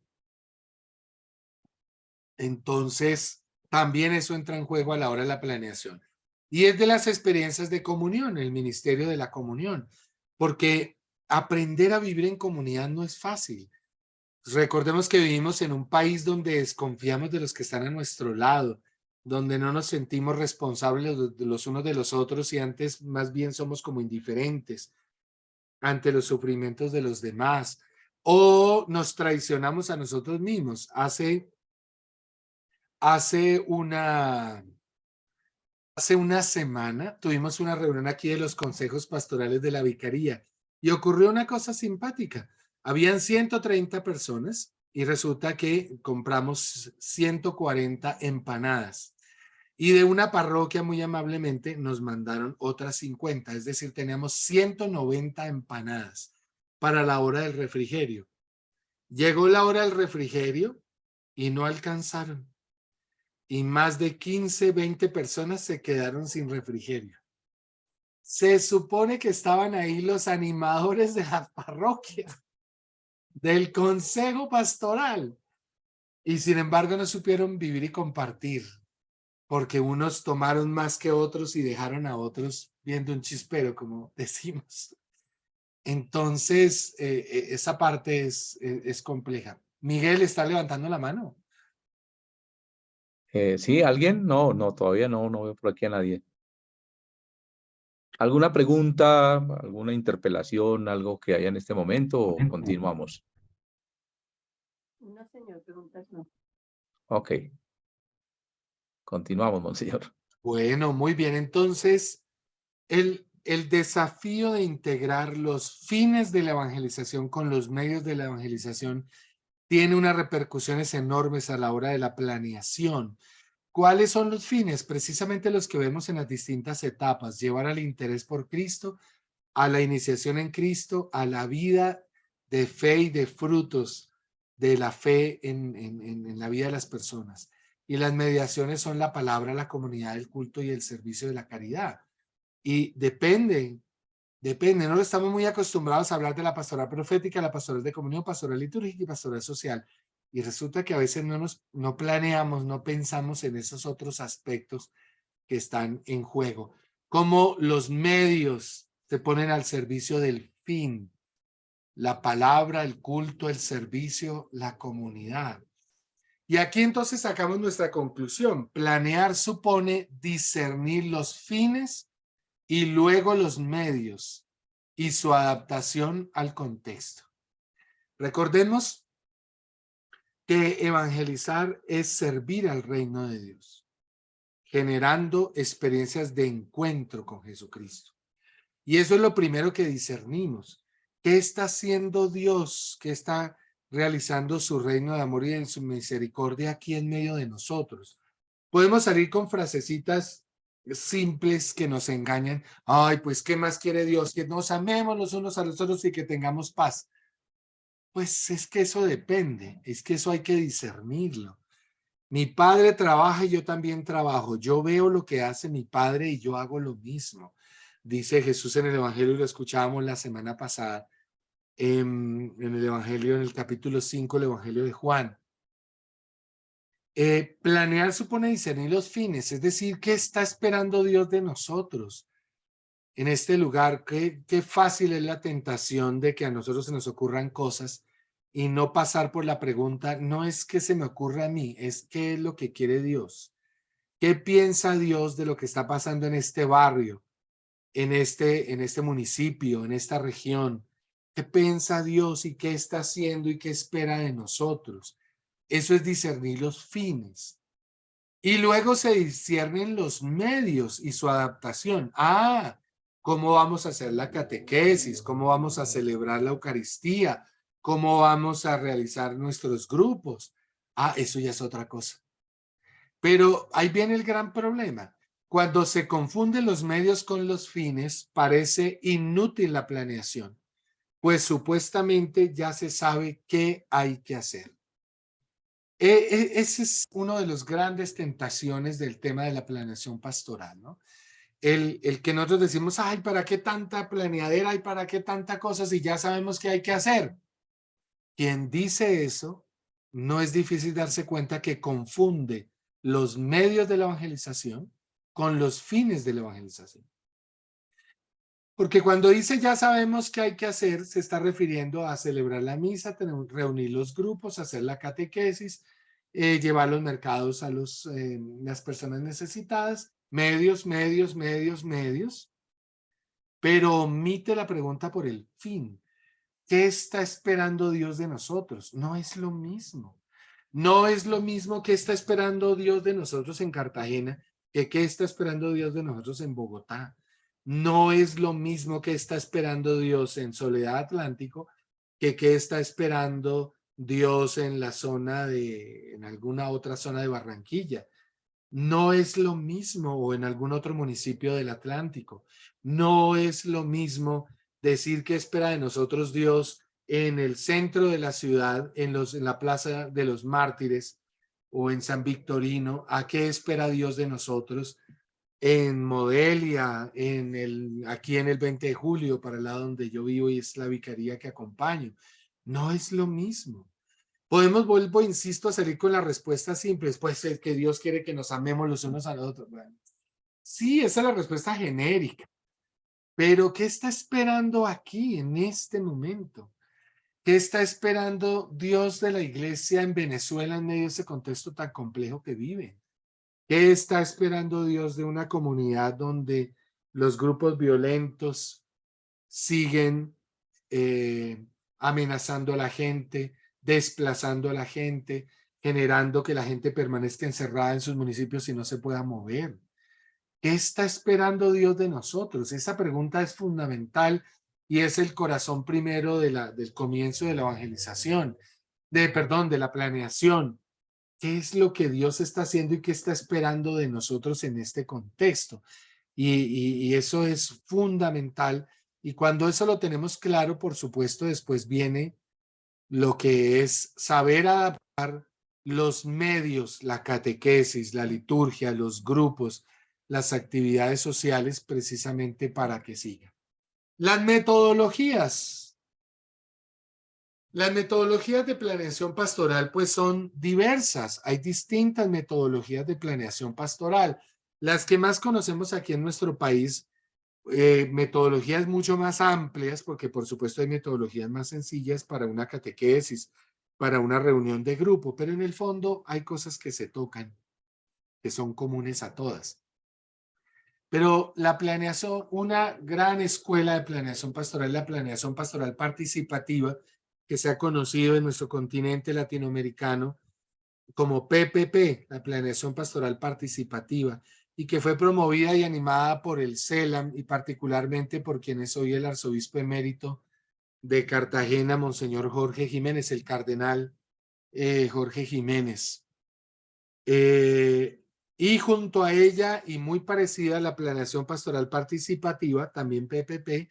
Entonces, también eso entra en juego a la hora de la planeación. Y es de las experiencias de comunión, el ministerio de la comunión, porque aprender a vivir en comunidad no es fácil. Recordemos que vivimos en un país donde desconfiamos de los que están a nuestro lado, donde no nos sentimos responsables los unos de los otros y antes más bien somos como indiferentes ante los sufrimientos de los demás, o nos traicionamos a nosotros mismos. Hace una semana tuvimos una reunión aquí de los consejos pastorales de la vicaría y ocurrió una cosa simpática. Habían 130 personas y resulta que compramos 140 empanadas. Y de una parroquia muy amablemente nos mandaron otras 50, es decir, teníamos 190 empanadas para la hora del refrigerio. Llegó la hora del refrigerio y no alcanzaron. Y más de 15, 20 personas se quedaron sin refrigerio. Se supone que estaban ahí los animadores de la parroquia, del consejo pastoral, y sin embargo no supieron vivir y compartir, porque unos tomaron más que otros y dejaron a otros viendo un chispero, como decimos. Entonces, esa parte es compleja. Miguel está levantando la mano. ¿Sí? ¿Alguien? No, todavía no veo por aquí a nadie. ¿Alguna pregunta, alguna interpelación, algo que haya en este momento o continuamos? No, señor, preguntas no. Ok. Continuamos, monseñor. Bueno, muy bien. Entonces, el desafío de integrar los fines de la evangelización con los medios de la evangelización tiene unas repercusiones enormes a la hora de la planeación. ¿Cuáles son los fines? Precisamente los que vemos en las distintas etapas: llevar al interés por Cristo, a la iniciación en Cristo, a la vida de fe y de frutos de la fe en la vida de las personas. Y las mediaciones son la palabra, la comunidad, el culto y el servicio de la caridad. Y depende, no estamos muy acostumbrados a hablar de la pastoral profética, la pastoral de comunión, pastoral litúrgica y pastoral social. Y resulta que a veces no planeamos, no pensamos en esos otros aspectos que están en juego. Cómo los medios se ponen al servicio del fin. La palabra, el culto, el servicio, la comunidad. Y aquí entonces sacamos nuestra conclusión. Planear supone discernir los fines y luego los medios y su adaptación al contexto. Recordemos que evangelizar es servir al reino de Dios, generando experiencias de encuentro con Jesucristo. Y eso es lo primero que discernimos. ¿Qué está haciendo Dios? ¿Qué está realizando su reino de amor y en su misericordia aquí en medio de nosotros? Podemos salir con frasecitas simples que nos engañan. Ay, pues, ¿qué más quiere Dios? Que nos amemos los unos a los otros y que tengamos paz. Pues es que eso depende, es que eso hay que discernirlo. Mi padre trabaja y yo también trabajo. Yo veo lo que hace mi padre y yo hago lo mismo. Dice Jesús en el Evangelio, y lo escuchábamos la semana pasada, en el Evangelio, en el capítulo 5, el Evangelio de Juan. Planear supone discernir los fines, es decir, ¿qué está esperando Dios de nosotros en este lugar? Qué fácil es la tentación de que a nosotros se nos ocurran cosas y no pasar por la pregunta, no es que se me ocurra a mí, es qué es lo que quiere Dios. ¿Qué piensa Dios de lo que está pasando en este barrio, en este municipio, en esta región? ¿Qué piensa Dios y qué está haciendo y qué espera de nosotros? Eso es discernir los fines. Y luego se disciernen los medios y su adaptación. ¿Cómo vamos a hacer la catequesis? ¿Cómo vamos a celebrar la Eucaristía? ¿Cómo vamos a realizar nuestros grupos? Eso ya es otra cosa. Pero ahí viene el gran problema. Cuando se confunden los medios con los fines, parece inútil la planeación, pues supuestamente ya se sabe qué hay que hacer. Ese es uno de los grandes tentaciones del tema de la planeación pastoral, ¿no? El que nosotros decimos, ay, ¿para qué tanta planeadera y para qué tanta cosa si ya sabemos qué hay que hacer? Quien dice eso, no es difícil darse cuenta que confunde los medios de la evangelización con los fines de la evangelización. Porque cuando dice ya sabemos qué hay que hacer, se está refiriendo a celebrar la misa, reunir los grupos, hacer la catequesis, llevar los mercados a las personas necesitadas, medios, pero omite la pregunta por el fin. ¿Qué está esperando Dios de nosotros? No es lo mismo. No es lo mismo que está esperando Dios de nosotros en Cartagena que qué está esperando Dios de nosotros en Bogotá. No es lo mismo que está esperando Dios en Soledad Atlántico que qué está esperando Dios en en alguna otra zona de Barranquilla. No es lo mismo, o en algún otro municipio del Atlántico. No es lo mismo decir qué espera de nosotros Dios en el centro de la ciudad, en la Plaza de los Mártires o en San Victorino, a qué espera Dios de nosotros en Modelia, aquí en el 20 de julio, para el lado donde yo vivo y es la vicaría que acompaño. No es lo mismo. Podemos, vuelvo, insisto, a salir con la respuesta simple, pues es que Dios quiere que nos amemos los unos a los otros. Bueno, sí, esa es la respuesta genérica. Pero ¿qué está esperando aquí, en este momento? ¿Qué está esperando Dios de la iglesia en Venezuela en medio de ese contexto tan complejo que vive? ¿Qué está esperando Dios de una comunidad donde los grupos violentos siguen amenazando a la gente, desplazando a la gente, generando que la gente permanezca encerrada en sus municipios y no se pueda mover? ¿Qué está esperando Dios de nosotros? Esa pregunta es fundamental y es el corazón primero del comienzo de la evangelización, de la planeación. ¿Qué es lo que Dios está haciendo y qué está esperando de nosotros en este contexto? Y eso es fundamental. Y cuando eso lo tenemos claro, por supuesto, después viene lo que es saber adaptar los medios, la catequesis, la liturgia, los grupos, las actividades sociales, precisamente para que sigan. Las metodologías. Las metodologías de planeación pastoral pues son diversas. Hay distintas metodologías de planeación pastoral. Las que más conocemos aquí en nuestro país, metodologías mucho más amplias, porque por supuesto hay metodologías más sencillas para una catequesis, para una reunión de grupo, pero en el fondo hay cosas que se tocan, que son comunes a todas. Pero la planeación, una gran escuela de planeación pastoral, la planeación pastoral participativa, que se ha conocido en nuestro continente latinoamericano como PPP, la planeación pastoral participativa, y que fue promovida y animada por el CELAM y particularmente por quien es hoy el arzobispo emérito de Cartagena, Monseñor Jorge Jiménez, el cardenal Jorge Jiménez. Y junto a ella, y muy parecida a la planeación pastoral participativa, también PPP,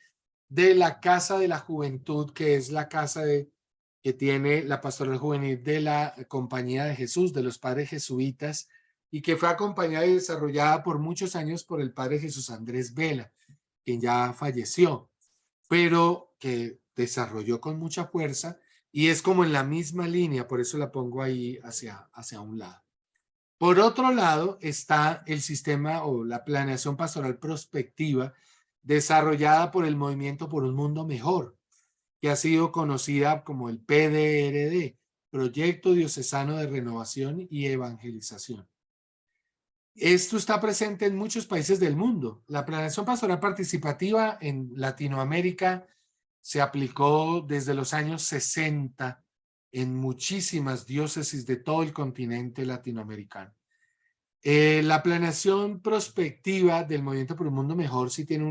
de la Casa de la Juventud, que es la casa que tiene la pastoral juvenil de la Compañía de Jesús, de los padres jesuitas, y que fue acompañada y desarrollada por muchos años por el padre Jesús Andrés Vela, quien ya falleció, pero que desarrolló con mucha fuerza y es como en la misma línea, por eso la pongo ahí hacia un lado. Por otro lado está el sistema o la planeación pastoral prospectiva desarrollada por el Movimiento por un Mundo Mejor, que ha sido conocida como el PDRD, Proyecto Diocesano de Renovación y Evangelización. Esto está presente en muchos países del mundo. La planeación pastoral participativa en Latinoamérica se aplicó desde los años 60 en muchísimas diócesis de todo el continente latinoamericano. La planeación prospectiva del Movimiento por un Mundo Mejor sí tiene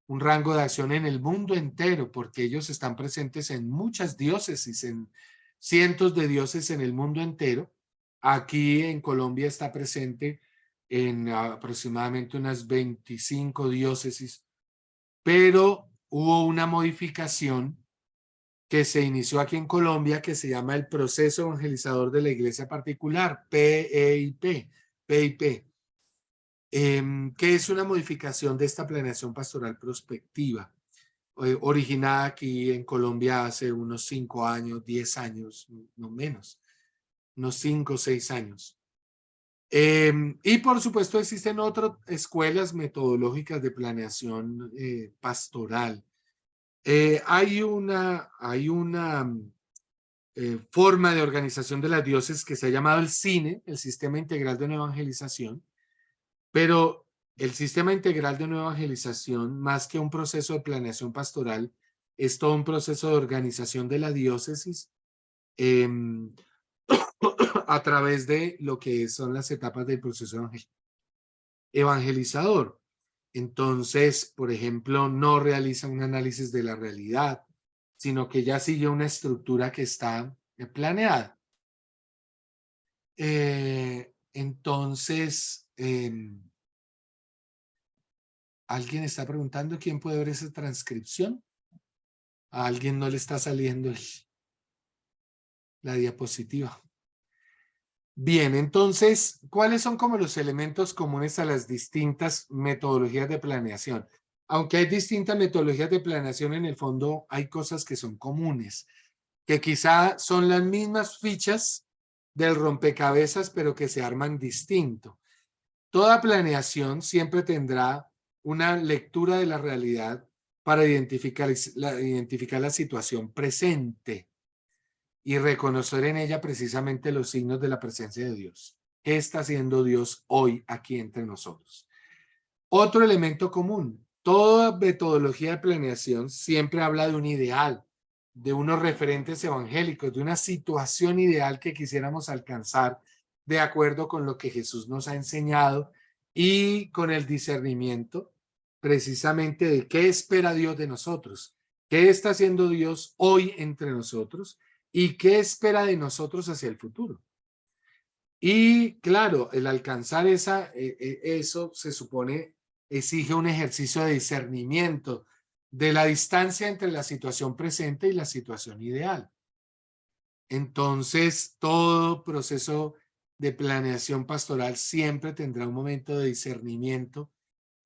un rango de acción en el mundo entero, porque ellos están presentes en muchas diócesis, en cientos de diócesis en el mundo entero. Aquí en Colombia está presente en aproximadamente unas 25 diócesis, pero hubo una modificación que se inició aquí en Colombia que se llama el Proceso Evangelizador de la Iglesia Particular, PEIP, que es una modificación de esta planeación pastoral prospectiva, originada aquí en Colombia hace unos 5 años, 10 años, no menos, unos 5 o 6 años. Y por supuesto existen otras escuelas metodológicas de planeación pastoral. Hay una forma de organización de las diócesis que se ha llamado el SINE, el Sistema Integral de Nueva Evangelización, pero el Sistema Integral de Nueva Evangelización, más que un proceso de planeación pastoral, es todo un proceso de organización de la diócesis a través de lo que son las etapas del proceso evangelizador. Entonces, por ejemplo, no realiza un análisis de la realidad, sino que ya sigue una estructura que está planeada. Entonces, ¿alguien está preguntando quién puede ver esa transcripción? ¿A alguien no le está saliendo la diapositiva? Bien, entonces, ¿cuáles son como los elementos comunes a las distintas metodologías de planeación? Aunque hay distintas metodologías de planeación, en el fondo hay cosas que son comunes, que quizá son las mismas fichas del rompecabezas, pero que se arman distinto. Toda planeación siempre tendrá una lectura de la realidad para identificar la situación presente y reconocer en ella precisamente los signos de la presencia de Dios. ¿Qué está haciendo Dios hoy aquí entre nosotros? Otro elemento común, toda metodología de planeación siempre habla de un ideal, de unos referentes evangélicos, de una situación ideal que quisiéramos alcanzar de acuerdo con lo que Jesús nos ha enseñado y con el discernimiento precisamente de qué espera Dios de nosotros, qué está haciendo Dios hoy entre nosotros y qué espera de nosotros hacia el futuro. Y claro, el alcanzar eso se supone exige un ejercicio de discernimiento de la distancia entre la situación presente y la situación ideal. Entonces, todo proceso de planeación pastoral siempre tendrá un momento de discernimiento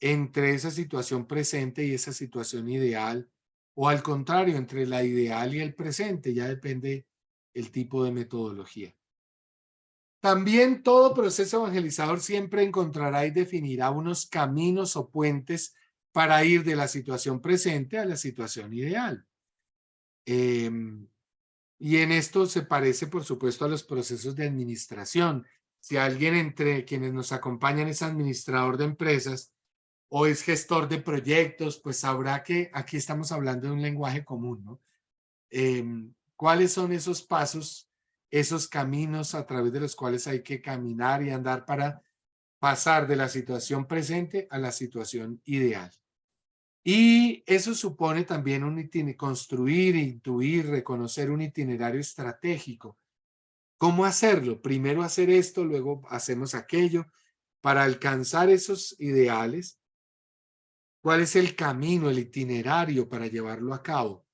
entre esa situación presente y esa situación ideal, o al contrario, entre la ideal y el presente, ya depende el tipo de metodología. También todo proceso evangelizador siempre encontrará y definirá unos caminos o puentes para ir de la situación presente a la situación ideal. Y en esto se parece, por supuesto, a los procesos de administración. Si alguien entre quienes nos acompañan es administrador de empresas o es gestor de proyectos, pues sabrá que aquí estamos hablando de un lenguaje común, ¿no? ¿Cuáles son esos pasos, esos caminos a través de los cuales hay que caminar y andar para pasar de la situación presente a la situación ideal? Y eso supone también construir, intuir, reconocer un itinerario estratégico. ¿Cómo hacerlo? Primero hacer esto, luego hacemos aquello para alcanzar esos ideales. ¿Cuál es el camino, el itinerario para llevarlo a cabo?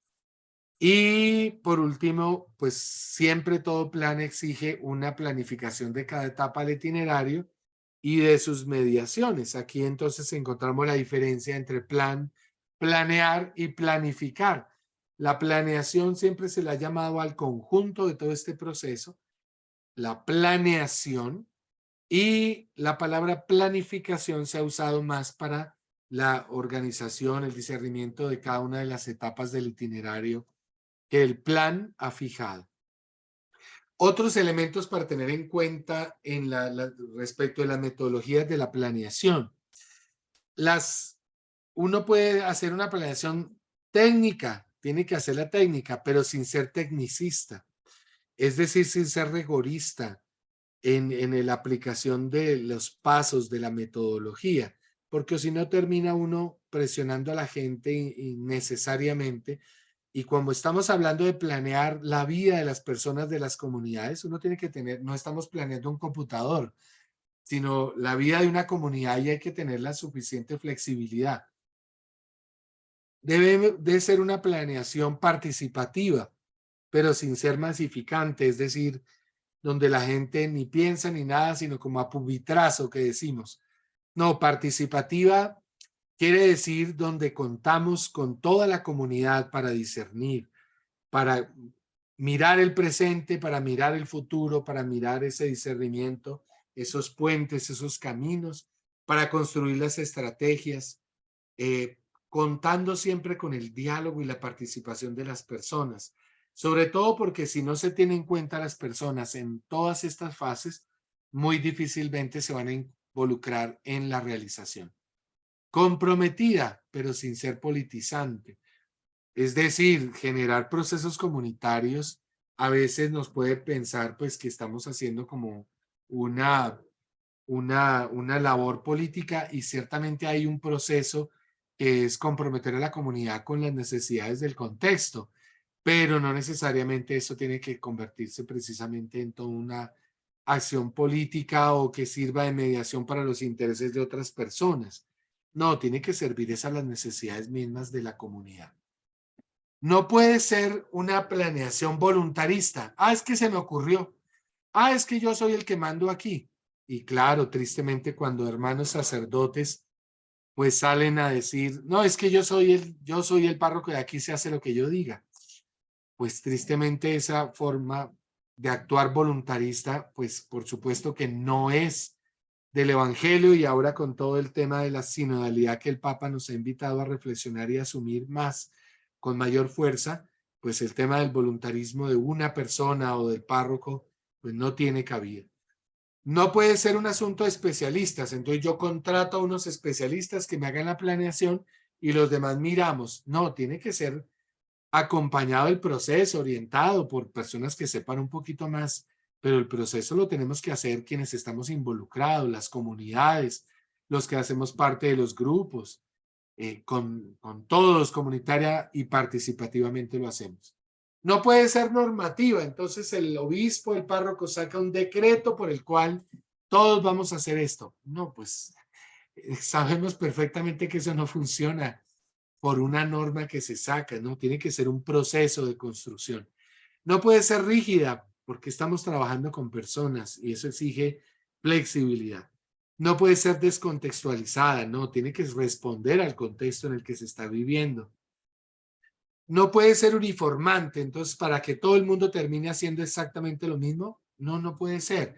Y por último, pues siempre todo plan exige una planificación de cada etapa del itinerario y de sus mediaciones. Aquí entonces encontramos la diferencia entre planear y planificar. La planeación siempre se le ha llamado al conjunto de todo este proceso, la planeación, y la palabra planificación se ha usado más para la organización, el discernimiento de cada una de las etapas del itinerario que el plan ha fijado. Otros elementos para tener en cuenta respecto de las metodologías de la planeación. Uno puede hacer una planeación técnica, tiene que hacer la técnica, pero sin ser tecnicista. Es decir, sin ser rigorista en la aplicación de los pasos de la metodología, porque si no termina uno presionando a la gente innecesariamente. Y cuando estamos hablando de planear la vida de las personas de las comunidades, uno tiene que no estamos planeando un computador, sino la vida de una comunidad, y hay que tener la suficiente flexibilidad. Debe de ser una planeación participativa, pero sin ser masificante, es decir, donde la gente ni piensa ni nada, sino como a pupitrazo que decimos. No, participativa quiere decir donde contamos con toda la comunidad para discernir, para mirar el presente, para mirar el futuro, para mirar ese discernimiento esos puentes, esos caminos, para construir las estrategias, contando siempre con el diálogo y la participación de las personas, sobre todo porque si no se tienen en cuenta las personas en todas estas fases, muy difícilmente se van a involucrar en la realización. Comprometida, pero sin ser politizante. Es decir, generar procesos comunitarios a veces nos puede pensar pues que estamos haciendo como una labor política, y ciertamente hay un proceso que es comprometer a la comunidad con las necesidades del contexto, pero no necesariamente eso tiene que convertirse precisamente en toda una acción política o que sirva de mediación para los intereses de otras personas. No, tiene que servir a las necesidades mismas de la comunidad. No puede ser una planeación voluntarista. Es que se me ocurrió. Es que yo soy el que mando aquí. Y claro, tristemente cuando hermanos sacerdotes pues salen a decir, no, es que yo soy el párroco de aquí, se hace lo que yo diga. Pues tristemente esa forma de actuar voluntarista, pues por supuesto que no es del Evangelio, y ahora con todo el tema de la sinodalidad que el Papa nos ha invitado a reflexionar y asumir más, con mayor fuerza, pues el tema del voluntarismo de una persona o del párroco, pues no tiene cabida. No puede ser un asunto de especialistas, entonces yo contrato a unos especialistas que me hagan la planeación y los demás miramos. No, tiene que ser acompañado el proceso, orientado por personas que sepan un poquito más, pero el proceso lo tenemos que hacer quienes estamos involucrados, las comunidades, los que hacemos parte de los grupos, con todos, comunitaria y participativamente lo hacemos. No puede ser normativa, entonces el obispo, el párroco saca un decreto por el cual todos vamos a hacer esto. No, pues sabemos perfectamente que eso no funciona por una norma que se saca, ¿no? Tiene que ser un proceso de construcción. No puede ser rígida porque estamos trabajando con personas y eso exige flexibilidad. No puede ser descontextualizada, no, tiene que responder al contexto en el que se está viviendo. No puede ser uniformante, entonces para que todo el mundo termine haciendo exactamente lo mismo, no puede ser,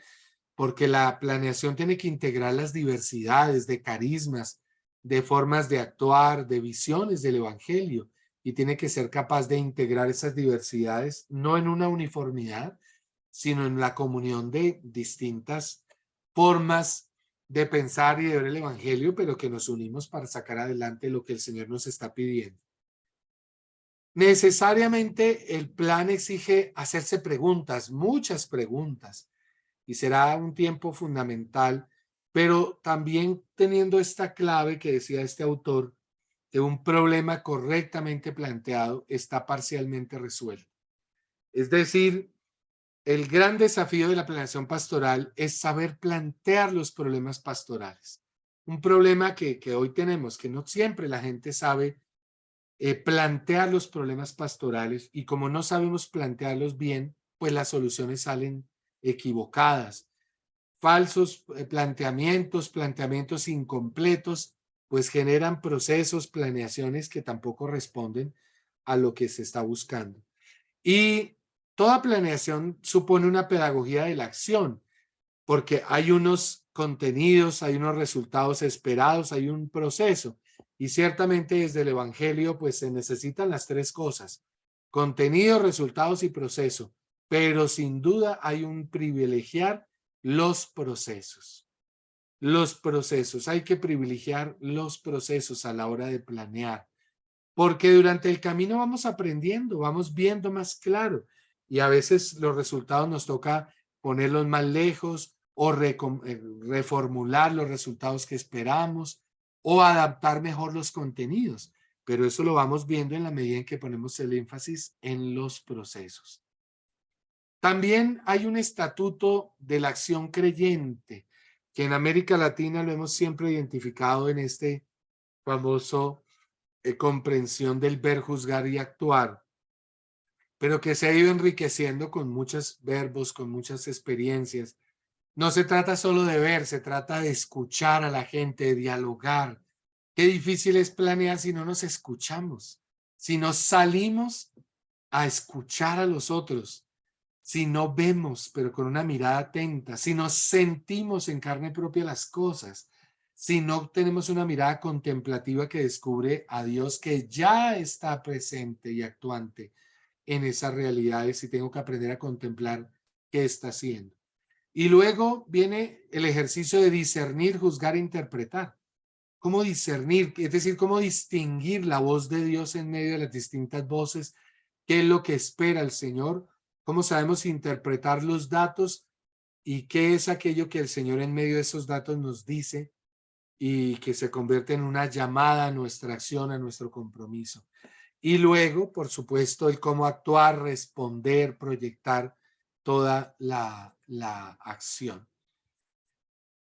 porque la planeación tiene que integrar las diversidades de carismas, de formas de actuar, de visiones del Evangelio, y tiene que ser capaz de integrar esas diversidades, no en una uniformidad, sino en la comunión de distintas formas de pensar y de ver el Evangelio, pero que nos unimos para sacar adelante lo que el Señor nos está pidiendo. Necesariamente el plan exige hacerse preguntas, muchas preguntas, y será un tiempo fundamental, pero también teniendo esta clave que decía este autor, de un problema correctamente planteado está parcialmente resuelto. Es decir, el gran desafío de la planeación pastoral es saber plantear los problemas pastorales. Un problema que hoy tenemos, que no siempre la gente sabe plantear los problemas pastorales, y como no sabemos plantearlos bien, pues las soluciones salen equivocadas. Falsos planteamientos incompletos, pues generan procesos, planeaciones que tampoco responden a lo que se está buscando. Y toda planeación supone una pedagogía de la acción, porque hay unos contenidos, hay unos resultados esperados, hay un proceso. Y ciertamente desde el Evangelio pues se necesitan las tres cosas: contenido, resultados y proceso. Pero sin duda hay un privilegiar los procesos. Los procesos, hay que privilegiar los procesos a la hora de planear. Porque durante el camino vamos aprendiendo, vamos viendo más claro. Y a veces los resultados nos toca ponerlos más lejos o reformular los resultados que esperamos o adaptar mejor los contenidos. Pero eso lo vamos viendo en la medida en que ponemos el énfasis en los procesos. También hay un estatuto de la acción creyente, que en América Latina lo hemos siempre identificado en este famoso comprensión del ver, juzgar y actuar, pero que se ha ido enriqueciendo con muchos verbos, con muchas experiencias. No se trata solo de ver, se trata de escuchar a la gente, de dialogar. Qué difícil es planear si no nos escuchamos, si no salimos a escuchar a los otros, si no vemos, pero con una mirada atenta, si no sentimos en carne propia las cosas, si no tenemos una mirada contemplativa que descubre a Dios que ya está presente y actuante en esas realidades, y tengo que aprender a contemplar qué está haciendo. Y luego viene el ejercicio de discernir, juzgar e interpretar. ¿Cómo discernir? Es decir, cómo distinguir la voz de Dios en medio de las distintas voces. ¿Qué es lo que espera el Señor? ¿Cómo sabemos interpretar los datos? ¿Y qué es aquello que el Señor en medio de esos datos nos dice y que se convierte en una llamada a nuestra acción, a nuestro compromiso? Y luego, por supuesto, el cómo actuar, responder, proyectar toda la acción.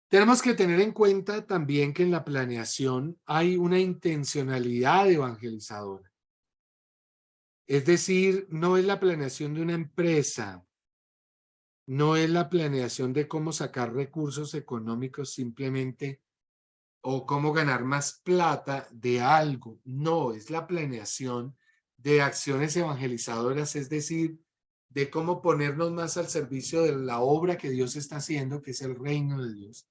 Tenemos que tener en cuenta también que en la planeación hay una intencionalidad evangelizadora. Es decir, no es la planeación de una empresa, no es la planeación de cómo sacar recursos económicos simplemente o cómo ganar más plata de algo. No, es la planeación de acciones evangelizadoras, es decir, de cómo ponernos más al servicio de la obra que Dios está haciendo, que es el reino de Dios,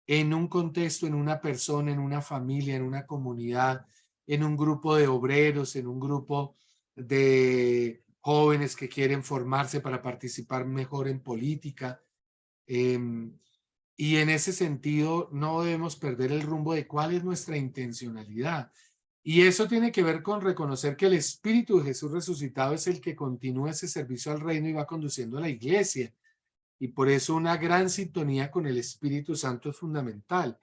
en un contexto, en una persona, en una familia, en una comunidad, en un grupo de obreros, en un grupo de jóvenes que quieren formarse para participar mejor en política. Y en ese sentido no debemos perder el rumbo de cuál es nuestra intencionalidad. Y eso tiene que ver con reconocer que el Espíritu de Jesús resucitado es el que continúa ese servicio al reino y va conduciendo a la iglesia. Y por eso una gran sintonía con el Espíritu Santo es fundamental.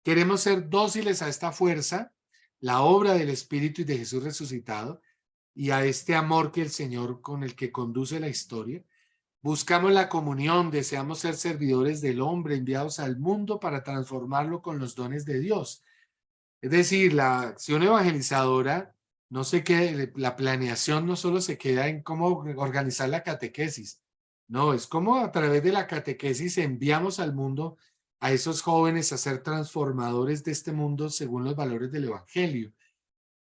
Queremos ser dóciles a esta fuerza, la obra del Espíritu y de Jesús resucitado, y a este amor que el Señor con el que conduce la historia. Buscamos la comunión, deseamos ser servidores del hombre enviados al mundo para transformarlo con los dones de Dios. Es decir, la acción evangelizadora no se queda, la planeación no solo se queda en cómo organizar la catequesis. No, es como a través de la catequesis enviamos al mundo a esos jóvenes a ser transformadores de este mundo según los valores del evangelio.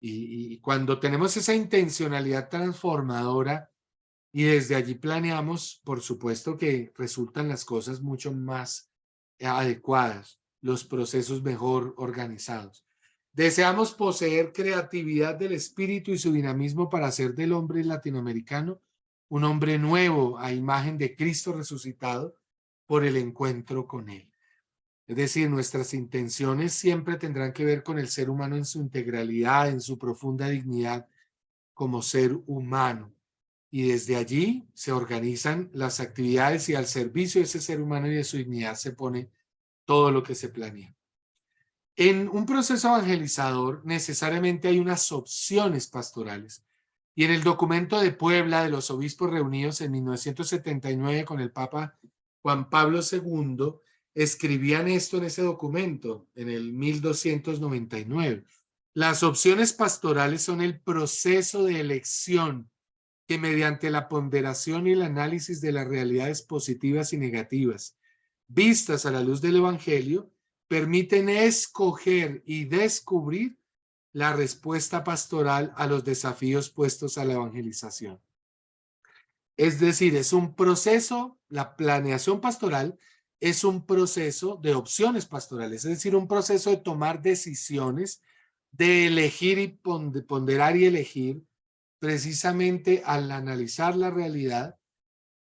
Y cuando tenemos esa intencionalidad transformadora y desde allí planeamos, por supuesto que resultan las cosas mucho más adecuadas, los procesos mejor organizados. Deseamos poseer creatividad del espíritu y su dinamismo para hacer del hombre latinoamericano un hombre nuevo a imagen de Cristo resucitado por el encuentro con él. Es decir, nuestras intenciones siempre tendrán que ver con el ser humano en su integralidad, en su profunda dignidad como ser humano. Y desde allí se organizan las actividades y al servicio de ese ser humano y de su dignidad se pone todo lo que se planea. En un proceso evangelizador necesariamente hay unas opciones pastorales. Y en el documento de Puebla de los obispos reunidos en 1979 con el Papa Juan Pablo II, escribían esto en ese documento, en el 1299. Las opciones pastorales son el proceso de elección que mediante la ponderación y el análisis de las realidades positivas y negativas, vistas a la luz del Evangelio, permiten escoger y descubrir la respuesta pastoral a los desafíos puestos a la evangelización. Es decir, es un proceso, la planeación pastoral es un proceso de opciones pastorales, es decir, un proceso de tomar decisiones, de elegir y ponderar y elegir, precisamente al analizar la realidad,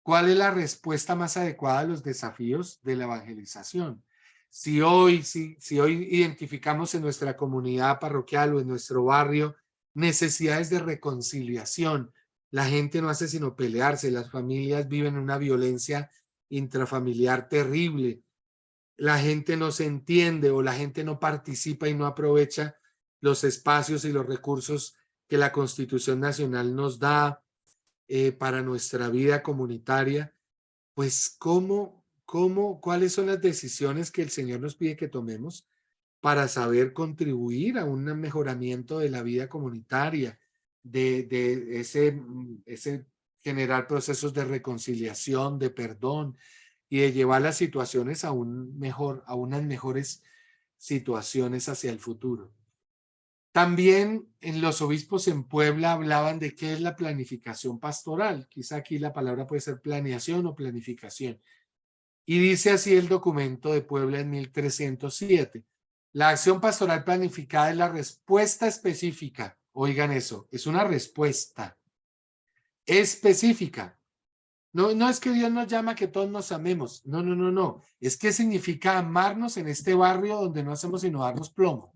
cuál es la respuesta más adecuada a los desafíos de la evangelización. Si hoy identificamos en nuestra comunidad parroquial o en nuestro barrio necesidades de reconciliación, la gente no hace sino pelearse, las familias viven una violencia intrafamiliar terrible, la gente no se entiende o la gente no participa y no aprovecha los espacios y los recursos que la Constitución Nacional nos da para nuestra vida comunitaria, pues ¿cuáles son las decisiones que el Señor nos pide que tomemos para saber contribuir a un mejoramiento de la vida comunitaria, de ese generar procesos de reconciliación, de perdón y de llevar las situaciones a unas mejores situaciones hacia el futuro? También en los obispos en Puebla hablaban de qué es la planificación pastoral. Quizá aquí la palabra puede ser planeación o planificación. Y dice así el documento de Puebla en 1307. La acción pastoral planificada es la respuesta específica. Oigan eso, es una respuesta específica. No es que Dios nos llama a que todos nos amemos. No. Es que significa amarnos en este barrio donde no hacemos sino darnos plomo.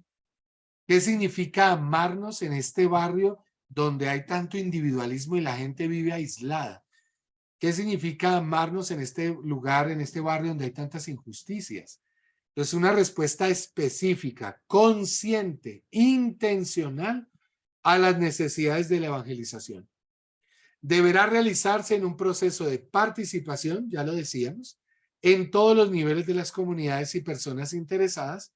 ¿Qué significa amarnos en este barrio donde hay tanto individualismo y la gente vive aislada? ¿Qué significa amarnos en este lugar, en este barrio donde hay tantas injusticias? Entonces, una respuesta específica, consciente, intencional a las necesidades de la evangelización. Deberá realizarse en un proceso de participación, ya lo decíamos, en todos los niveles de las comunidades y personas interesadas,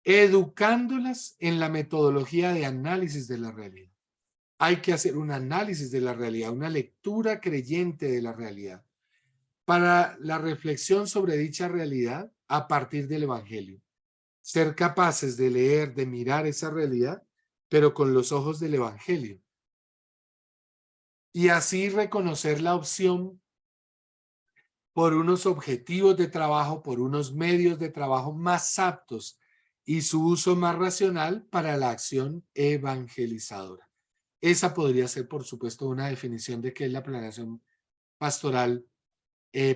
educándolas en la metodología de análisis de la realidad. Hay que hacer un análisis de la realidad, una lectura creyente de la realidad, para la reflexión sobre dicha realidad a partir del Evangelio. Ser capaces de leer, de mirar esa realidad, pero con los ojos del Evangelio. Y así reconocer la opción por unos objetivos de trabajo, por unos medios de trabajo más aptos y su uso más racional para la acción evangelizadora. Esa podría ser, por supuesto, una definición de qué es la planeación pastoral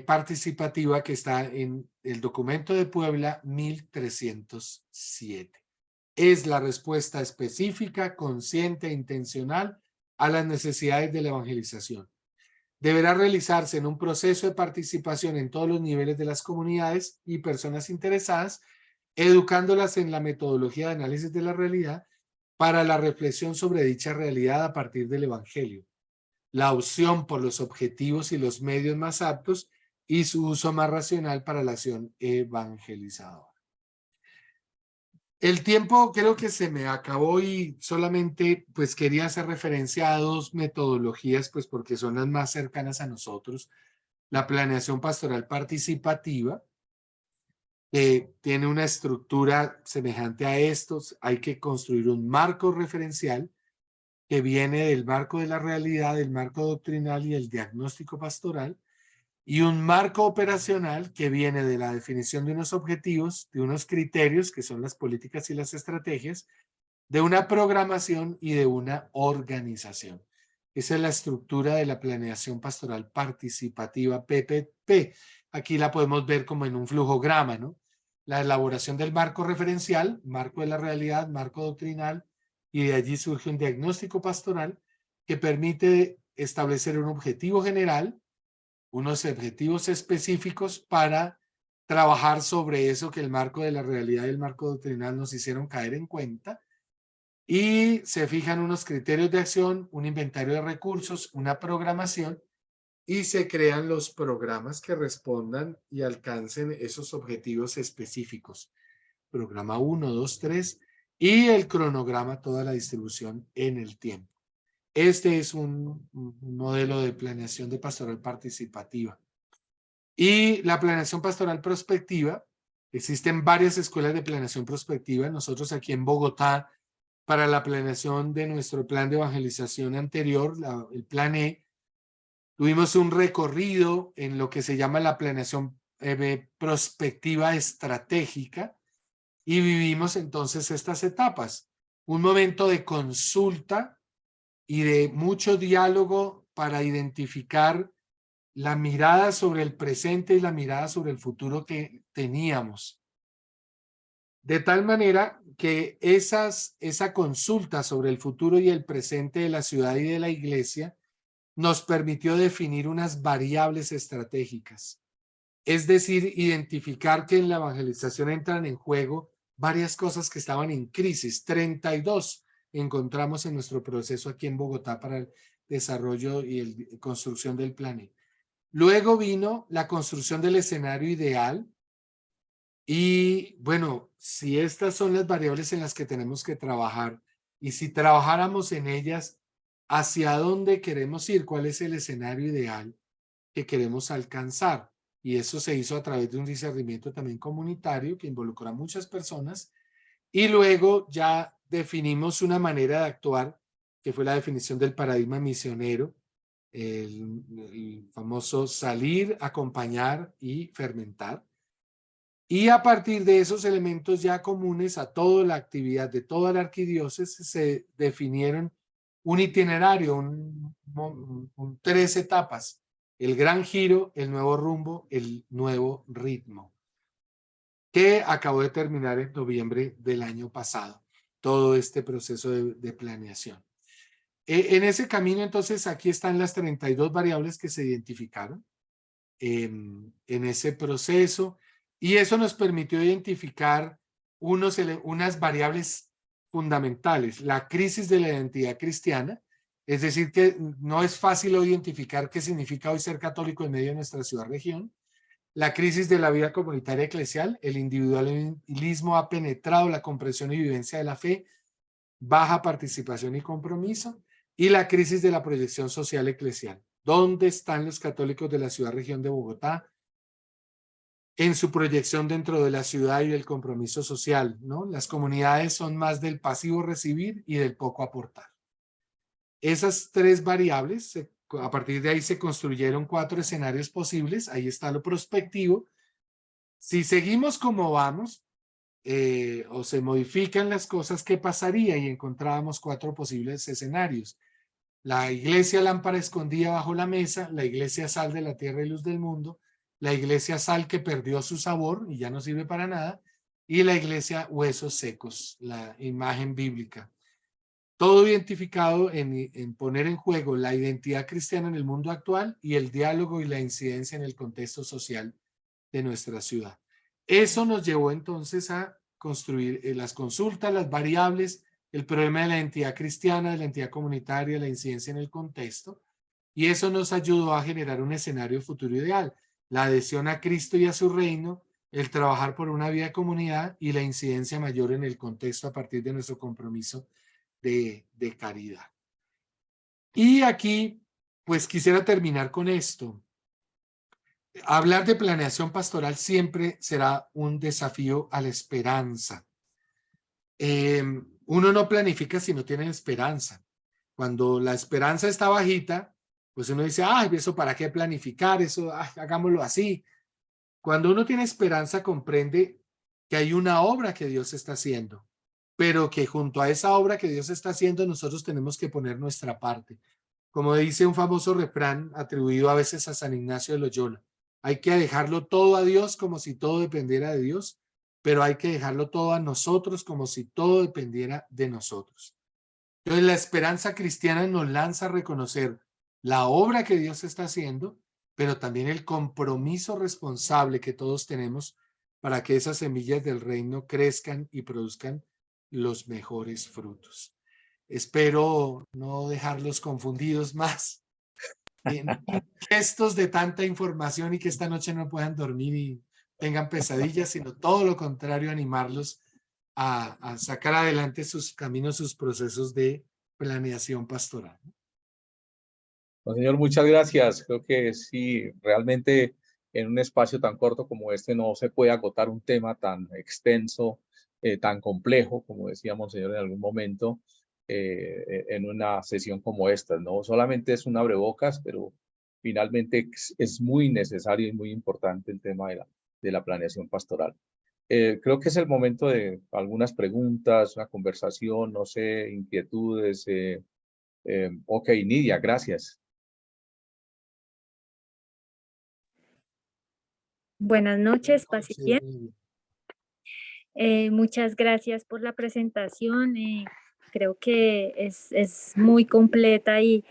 participativa que está en el documento de Puebla 1307. Es la respuesta específica, consciente e intencional a las necesidades de la evangelización. Deberá realizarse en un proceso de participación en todos los niveles de las comunidades y personas interesadas, educándolas en la metodología de análisis de la realidad para la reflexión sobre dicha realidad a partir del Evangelio, la opción por los objetivos y los medios más aptos y su uso más racional para la acción evangelizadora. El tiempo creo que se me acabó y solamente pues quería hacer referencia a dos metodologías pues porque son las más cercanas a nosotros. La planeación pastoral participativa, que tiene una estructura semejante a estos. Hay que construir un marco referencial que viene del marco de la realidad, del marco doctrinal y el diagnóstico pastoral, y un marco operacional que viene de la definición de unos objetivos, de unos criterios que son las políticas y las estrategias, de una programación y de una organización. Esa es la estructura de la planeación pastoral participativa PPP. Aquí la podemos ver como en un flujograma, ¿no? La elaboración del marco referencial, marco de la realidad, marco doctrinal, y de allí surge un diagnóstico pastoral que permite establecer un objetivo general, unos objetivos específicos para trabajar sobre eso que el marco de la realidad y el marco doctrinal nos hicieron caer en cuenta, y se fijan unos criterios de acción, un inventario de recursos, una programación, y se crean los programas que respondan y alcancen esos objetivos específicos. Programa 1, 2, 3 y el cronograma, toda la distribución en el tiempo. Este es un modelo de planeación de pastoral participativa. Y la planeación pastoral prospectiva, existen varias escuelas de planeación prospectiva. Nosotros aquí en Bogotá, para la planeación de nuestro plan de evangelización anterior, el plan E, tuvimos un recorrido en lo que se llama la planeación prospectiva estratégica y vivimos entonces estas etapas. Un momento de consulta y de mucho diálogo para identificar la mirada sobre el presente y la mirada sobre el futuro que teníamos. De tal manera que esa consulta sobre el futuro y el presente de la ciudad y de la iglesia nos permitió definir unas variables estratégicas. Es decir, identificar que en la evangelización entran en juego varias cosas que estaban en crisis. 32 encontramos en nuestro proceso aquí en Bogotá para el desarrollo y la construcción del plan. Luego vino la construcción del escenario ideal. Y bueno, si estas son las variables en las que tenemos que trabajar y si trabajáramos en ellas, ¿hacia dónde queremos ir? ¿Cuál es el escenario ideal que queremos alcanzar? Y eso se hizo a través de un discernimiento también comunitario que involucró a muchas personas. Y luego ya definimos una manera de actuar, que fue la definición del paradigma misionero, el famoso salir, acompañar y fermentar. Y a partir de esos elementos ya comunes a toda la actividad de toda la arquidiócesis se definieron un itinerario, 3 etapas: el gran giro, el nuevo rumbo, el nuevo ritmo, que acabó de terminar en noviembre del año pasado, todo este proceso de planeación. En ese camino, entonces, aquí están las 32 variables que se identificaron en ese proceso, y eso nos permitió identificar unas variables fundamentales. La crisis de la identidad cristiana, es decir, que no es fácil identificar qué significa hoy ser católico en medio de nuestra ciudad-región. La crisis de la vida comunitaria eclesial, el individualismo ha penetrado la comprensión y vivencia de la fe, baja participación y compromiso, y la crisis de la proyección social eclesial. ¿Dónde están los católicos de la ciudad-región de Bogotá en su proyección dentro de la ciudad y del compromiso social, ¿no? Las comunidades son más del pasivo recibir y del poco aportar. Esas 3 variables, a partir de ahí se construyeron 4 escenarios posibles. Ahí está lo prospectivo. Si seguimos como vamos, o se modifican las cosas, ¿qué pasaría? Y encontrábamos 4 posibles escenarios. La iglesia lámpara escondida bajo la mesa, la iglesia sal de la tierra y luz del mundo, la iglesia sal que perdió su sabor y ya no sirve para nada, y la iglesia huesos secos, la imagen bíblica. Todo identificado en poner en juego la identidad cristiana en el mundo actual y el diálogo y la incidencia en el contexto social de nuestra ciudad. Eso nos llevó entonces a construir las consultas, las variables, el problema de la identidad cristiana, de la identidad comunitaria, la incidencia en el contexto, y eso nos ayudó a generar un escenario futuro ideal: la adhesión a Cristo y a su reino, el trabajar por una vida de comunidad y la incidencia mayor en el contexto a partir de nuestro compromiso de caridad. Y aquí, pues quisiera terminar con esto. Hablar de planeación pastoral siempre será un desafío a la esperanza. Uno no planifica si no tiene esperanza. Cuando la esperanza está bajita, pues uno dice, ay, eso para qué planificar, eso, ay, hagámoslo así. Cuando uno tiene esperanza, comprende que hay una obra que Dios está haciendo, pero que junto a esa obra que Dios está haciendo, nosotros tenemos que poner nuestra parte. Como dice un famoso refrán atribuido a veces a San Ignacio de Loyola, hay que dejarlo todo a Dios como si todo dependiera de Dios, pero hay que dejarlo todo a nosotros como si todo dependiera de nosotros. Entonces la esperanza cristiana nos lanza a reconocer la obra que Dios está haciendo, pero también el compromiso responsable que todos tenemos para que esas semillas del reino crezcan y produzcan los mejores frutos. Espero no dejarlos confundidos más en gestos de tanta información y que esta noche no puedan dormir y tengan pesadillas, sino todo lo contrario, animarlos a sacar adelante sus caminos, sus procesos de planeación pastoral. Señor, muchas gracias. Creo que sí, realmente en un espacio tan corto como este no se puede agotar un tema tan extenso, tan complejo, como decía Monseñor en algún momento, en una sesión como esta. No solamente es un abrebocas, pero finalmente es muy necesario y muy importante el tema de la planeación pastoral. Creo que es el momento de algunas preguntas, una conversación, no sé, inquietudes. Ok, Nidia, gracias. Buenas noches, paz y bien. Muchas gracias por la presentación. Creo que es muy completa y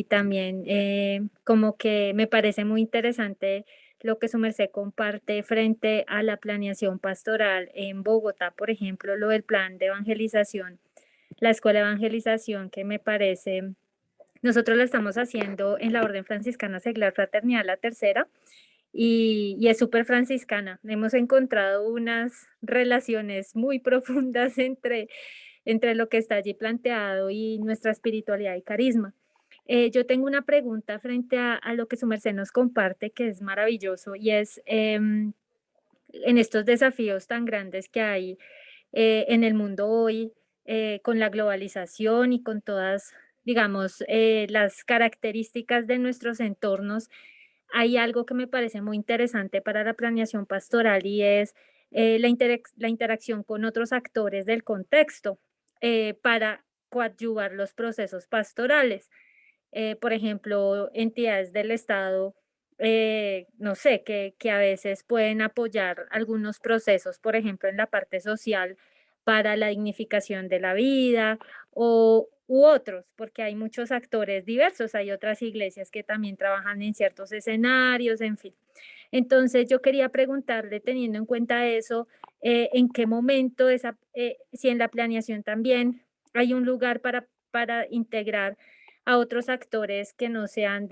también como que me parece muy interesante lo que su merced comparte frente a la planeación pastoral en Bogotá, por ejemplo, lo del plan de evangelización, la escuela de evangelización, que me parece, nosotros lo estamos haciendo en la Orden Franciscana Seglar Fraternidad La Tercera, y es súper franciscana. Hemos encontrado unas relaciones muy profundas entre lo que está allí planteado y nuestra espiritualidad y carisma. Yo tengo una pregunta frente a lo que su merced nos comparte, que es maravilloso, y es en estos desafíos tan grandes que hay en el mundo hoy, con la globalización y con todas, digamos, las características de nuestros entornos, hay algo que me parece muy interesante para la planeación pastoral y es la interacción con otros actores del contexto para coadyuvar los procesos pastorales. Por ejemplo, entidades del Estado, no sé, que a veces pueden apoyar algunos procesos, por ejemplo, en la parte social para la dignificación de la vida u otros, porque hay muchos actores diversos, hay otras iglesias que también trabajan en ciertos escenarios, en fin. Entonces yo quería preguntarle, teniendo en cuenta eso, ¿en qué momento si en la planeación también hay un lugar para integrar a otros actores que no sean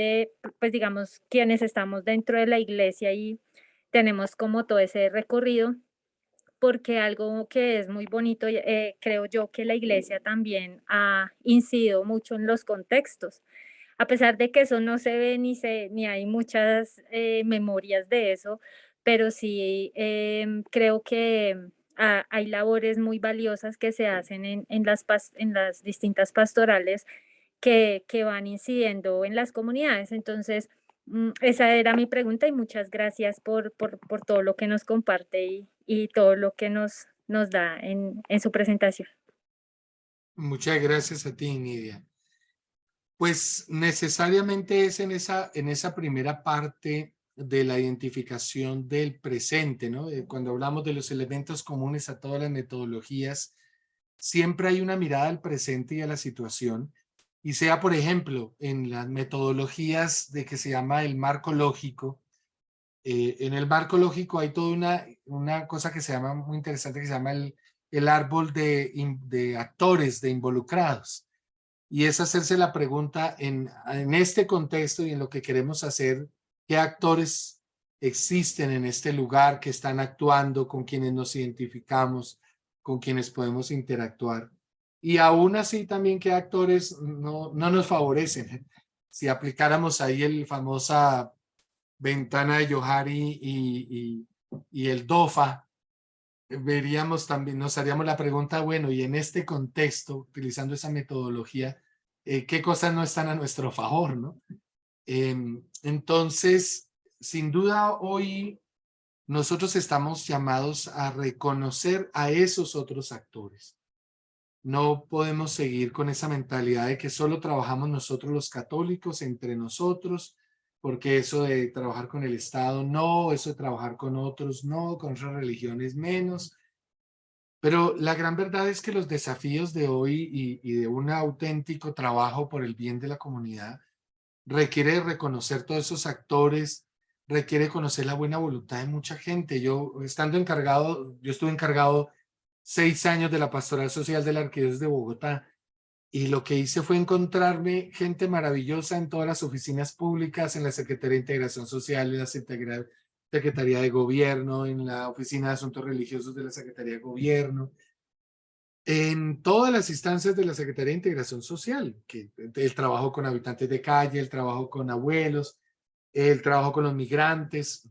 pues digamos, quienes estamos dentro de la iglesia y tenemos como todo ese recorrido? Porque algo que es muy bonito, creo yo que la iglesia también ha incidido mucho en los contextos. A pesar de que eso no se ve ni hay muchas memorias de eso, pero sí creo que hay labores muy valiosas que se hacen en las distintas pastorales que van incidiendo en las comunidades. Entonces, esa era mi pregunta y muchas gracias por todo lo que nos comparte y todo lo que nos da en su presentación. Muchas gracias a ti, Nidia. Pues necesariamente es en esa primera parte de la identificación del presente, ¿no? Cuando hablamos de los elementos comunes a todas las metodologías, siempre hay una mirada al presente y a la situación, y sea, por ejemplo, en las metodologías de que se llama el marco lógico. En el marco lógico hay toda una cosa que se llama muy interesante, que se llama el árbol de actores, de involucrados. Y es hacerse la pregunta en este contexto y en lo que queremos hacer, ¿qué actores existen en este lugar que están actuando, con quienes nos identificamos, con quienes podemos interactuar? Y aún así también qué actores no nos favorecen. Si aplicáramos ahí el famosa ventana de Johari y el DOFA, veríamos también, nos haríamos la pregunta, bueno, y en este contexto, utilizando esa metodología, ¿qué cosas no están a nuestro favor, no? Entonces, sin duda hoy nosotros estamos llamados a reconocer a esos otros actores. No podemos seguir con esa mentalidad de que solo trabajamos nosotros los católicos entre nosotros, porque eso de trabajar con el Estado no, eso de trabajar con otros no, con otras religiones menos. Pero la gran verdad es que los desafíos de hoy y de un auténtico trabajo por el bien de la comunidad requiere reconocer todos esos actores, requiere conocer la buena voluntad de mucha gente. Yo estuve encargado 6 años de la Pastoral Social de la Arquidiócesis de Bogotá, y lo que hice fue encontrarme gente maravillosa en todas las oficinas públicas, en la Secretaría de Integración Social, en la Secretaría de Gobierno, en la Oficina de Asuntos Religiosos de la Secretaría de Gobierno, en todas las instancias de la Secretaría de Integración Social, que el trabajo con habitantes de calle, el trabajo con abuelos, el trabajo con los migrantes,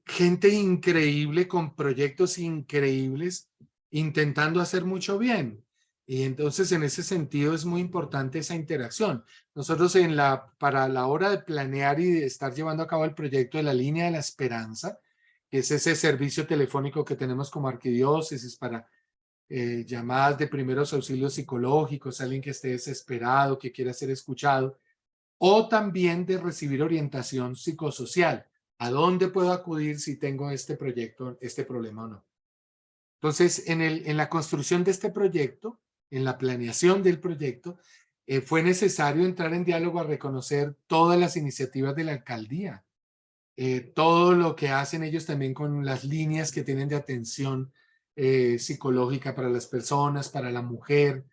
gente increíble con proyectos increíbles, intentando hacer mucho bien. Y entonces en ese sentido es muy importante esa interacción. Nosotros para la hora de planear y de estar llevando a cabo el proyecto de la Línea de la Esperanza, que es ese servicio telefónico que tenemos como arquidiócesis para llamadas de primeros auxilios psicológicos, alguien que esté desesperado, que quiera ser escuchado, o también de recibir orientación psicosocial. ¿A dónde puedo acudir si tengo este proyecto, este problema o no? Entonces, en la construcción de este proyecto, en la planeación del proyecto, fue necesario entrar en diálogo a reconocer todas las iniciativas de la alcaldía, todo lo que hacen ellos también con las líneas que tienen de atención psicológica para las personas, para la mujer,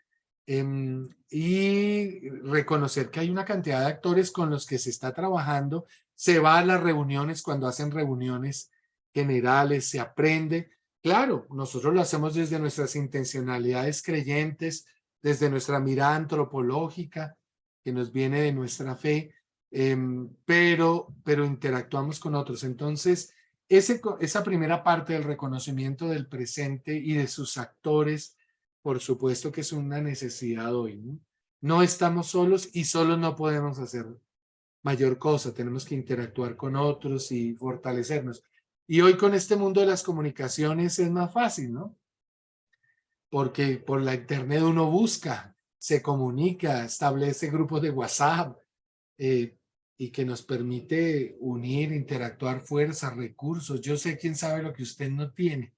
y reconocer que hay una cantidad de actores con los que se está trabajando. Se va a las reuniones cuando hacen reuniones generales, se aprende. Claro, nosotros lo hacemos desde nuestras intencionalidades creyentes, desde nuestra mirada antropológica que nos viene de nuestra fe, pero interactuamos con otros. Entonces, esa primera parte del reconocimiento del presente y de sus actores por supuesto que es una necesidad hoy, ¿no? No estamos solos y solos no podemos hacer mayor cosa. Tenemos que interactuar con otros y fortalecernos. Y hoy con este mundo de las comunicaciones es más fácil, ¿no? Porque por la internet uno busca, se comunica, establece grupos de WhatsApp y que nos permite unir, interactuar fuerzas, recursos. Yo sé, quién sabe lo que usted no tiene.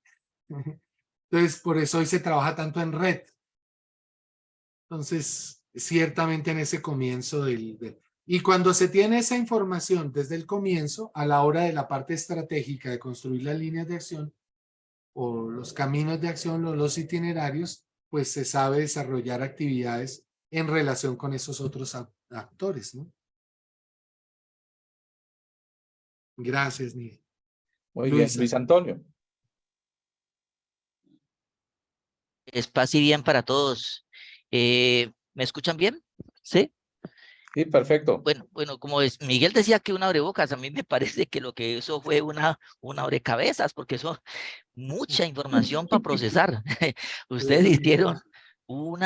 Entonces, por eso hoy se trabaja tanto en red. Entonces, ciertamente en ese comienzo y cuando se tiene esa información desde el comienzo, a la hora de la parte estratégica de construir las líneas de acción o los caminos de acción o los itinerarios, pues se sabe desarrollar actividades en relación con esos otros actores, ¿no? Gracias, Miguel. Muy bien, Luis Antonio. Paz y bien para todos. ¿Me escuchan bien? ¿Sí? Sí, perfecto. Bueno, como Miguel decía que un abrebocas, a mí me parece que lo que eso fue una abrecabezas, porque eso mucha información para procesar. Ustedes hicieron un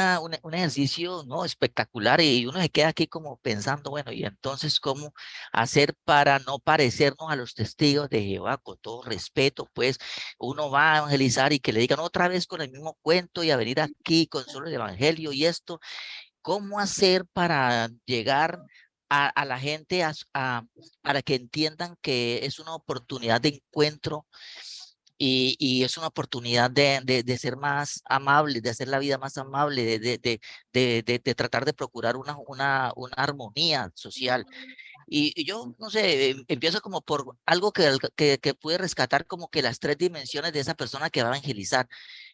ejercicio no espectacular y uno se queda aquí como pensando, bueno, y entonces cómo hacer para no parecernos a los testigos de Jehová. Con todo respeto, pues uno va a evangelizar y que le digan otra vez con el mismo cuento y a venir aquí con solo el evangelio y esto. ¿Cómo hacer para llegar a la gente para que entiendan que es una oportunidad de encuentro y es una oportunidad de ser más amable, de hacer la vida más amable, de tratar de procurar una armonía social? Y yo, no sé, empiezo como por algo que pude rescatar como que las 3 dimensiones de esa persona que va a evangelizar.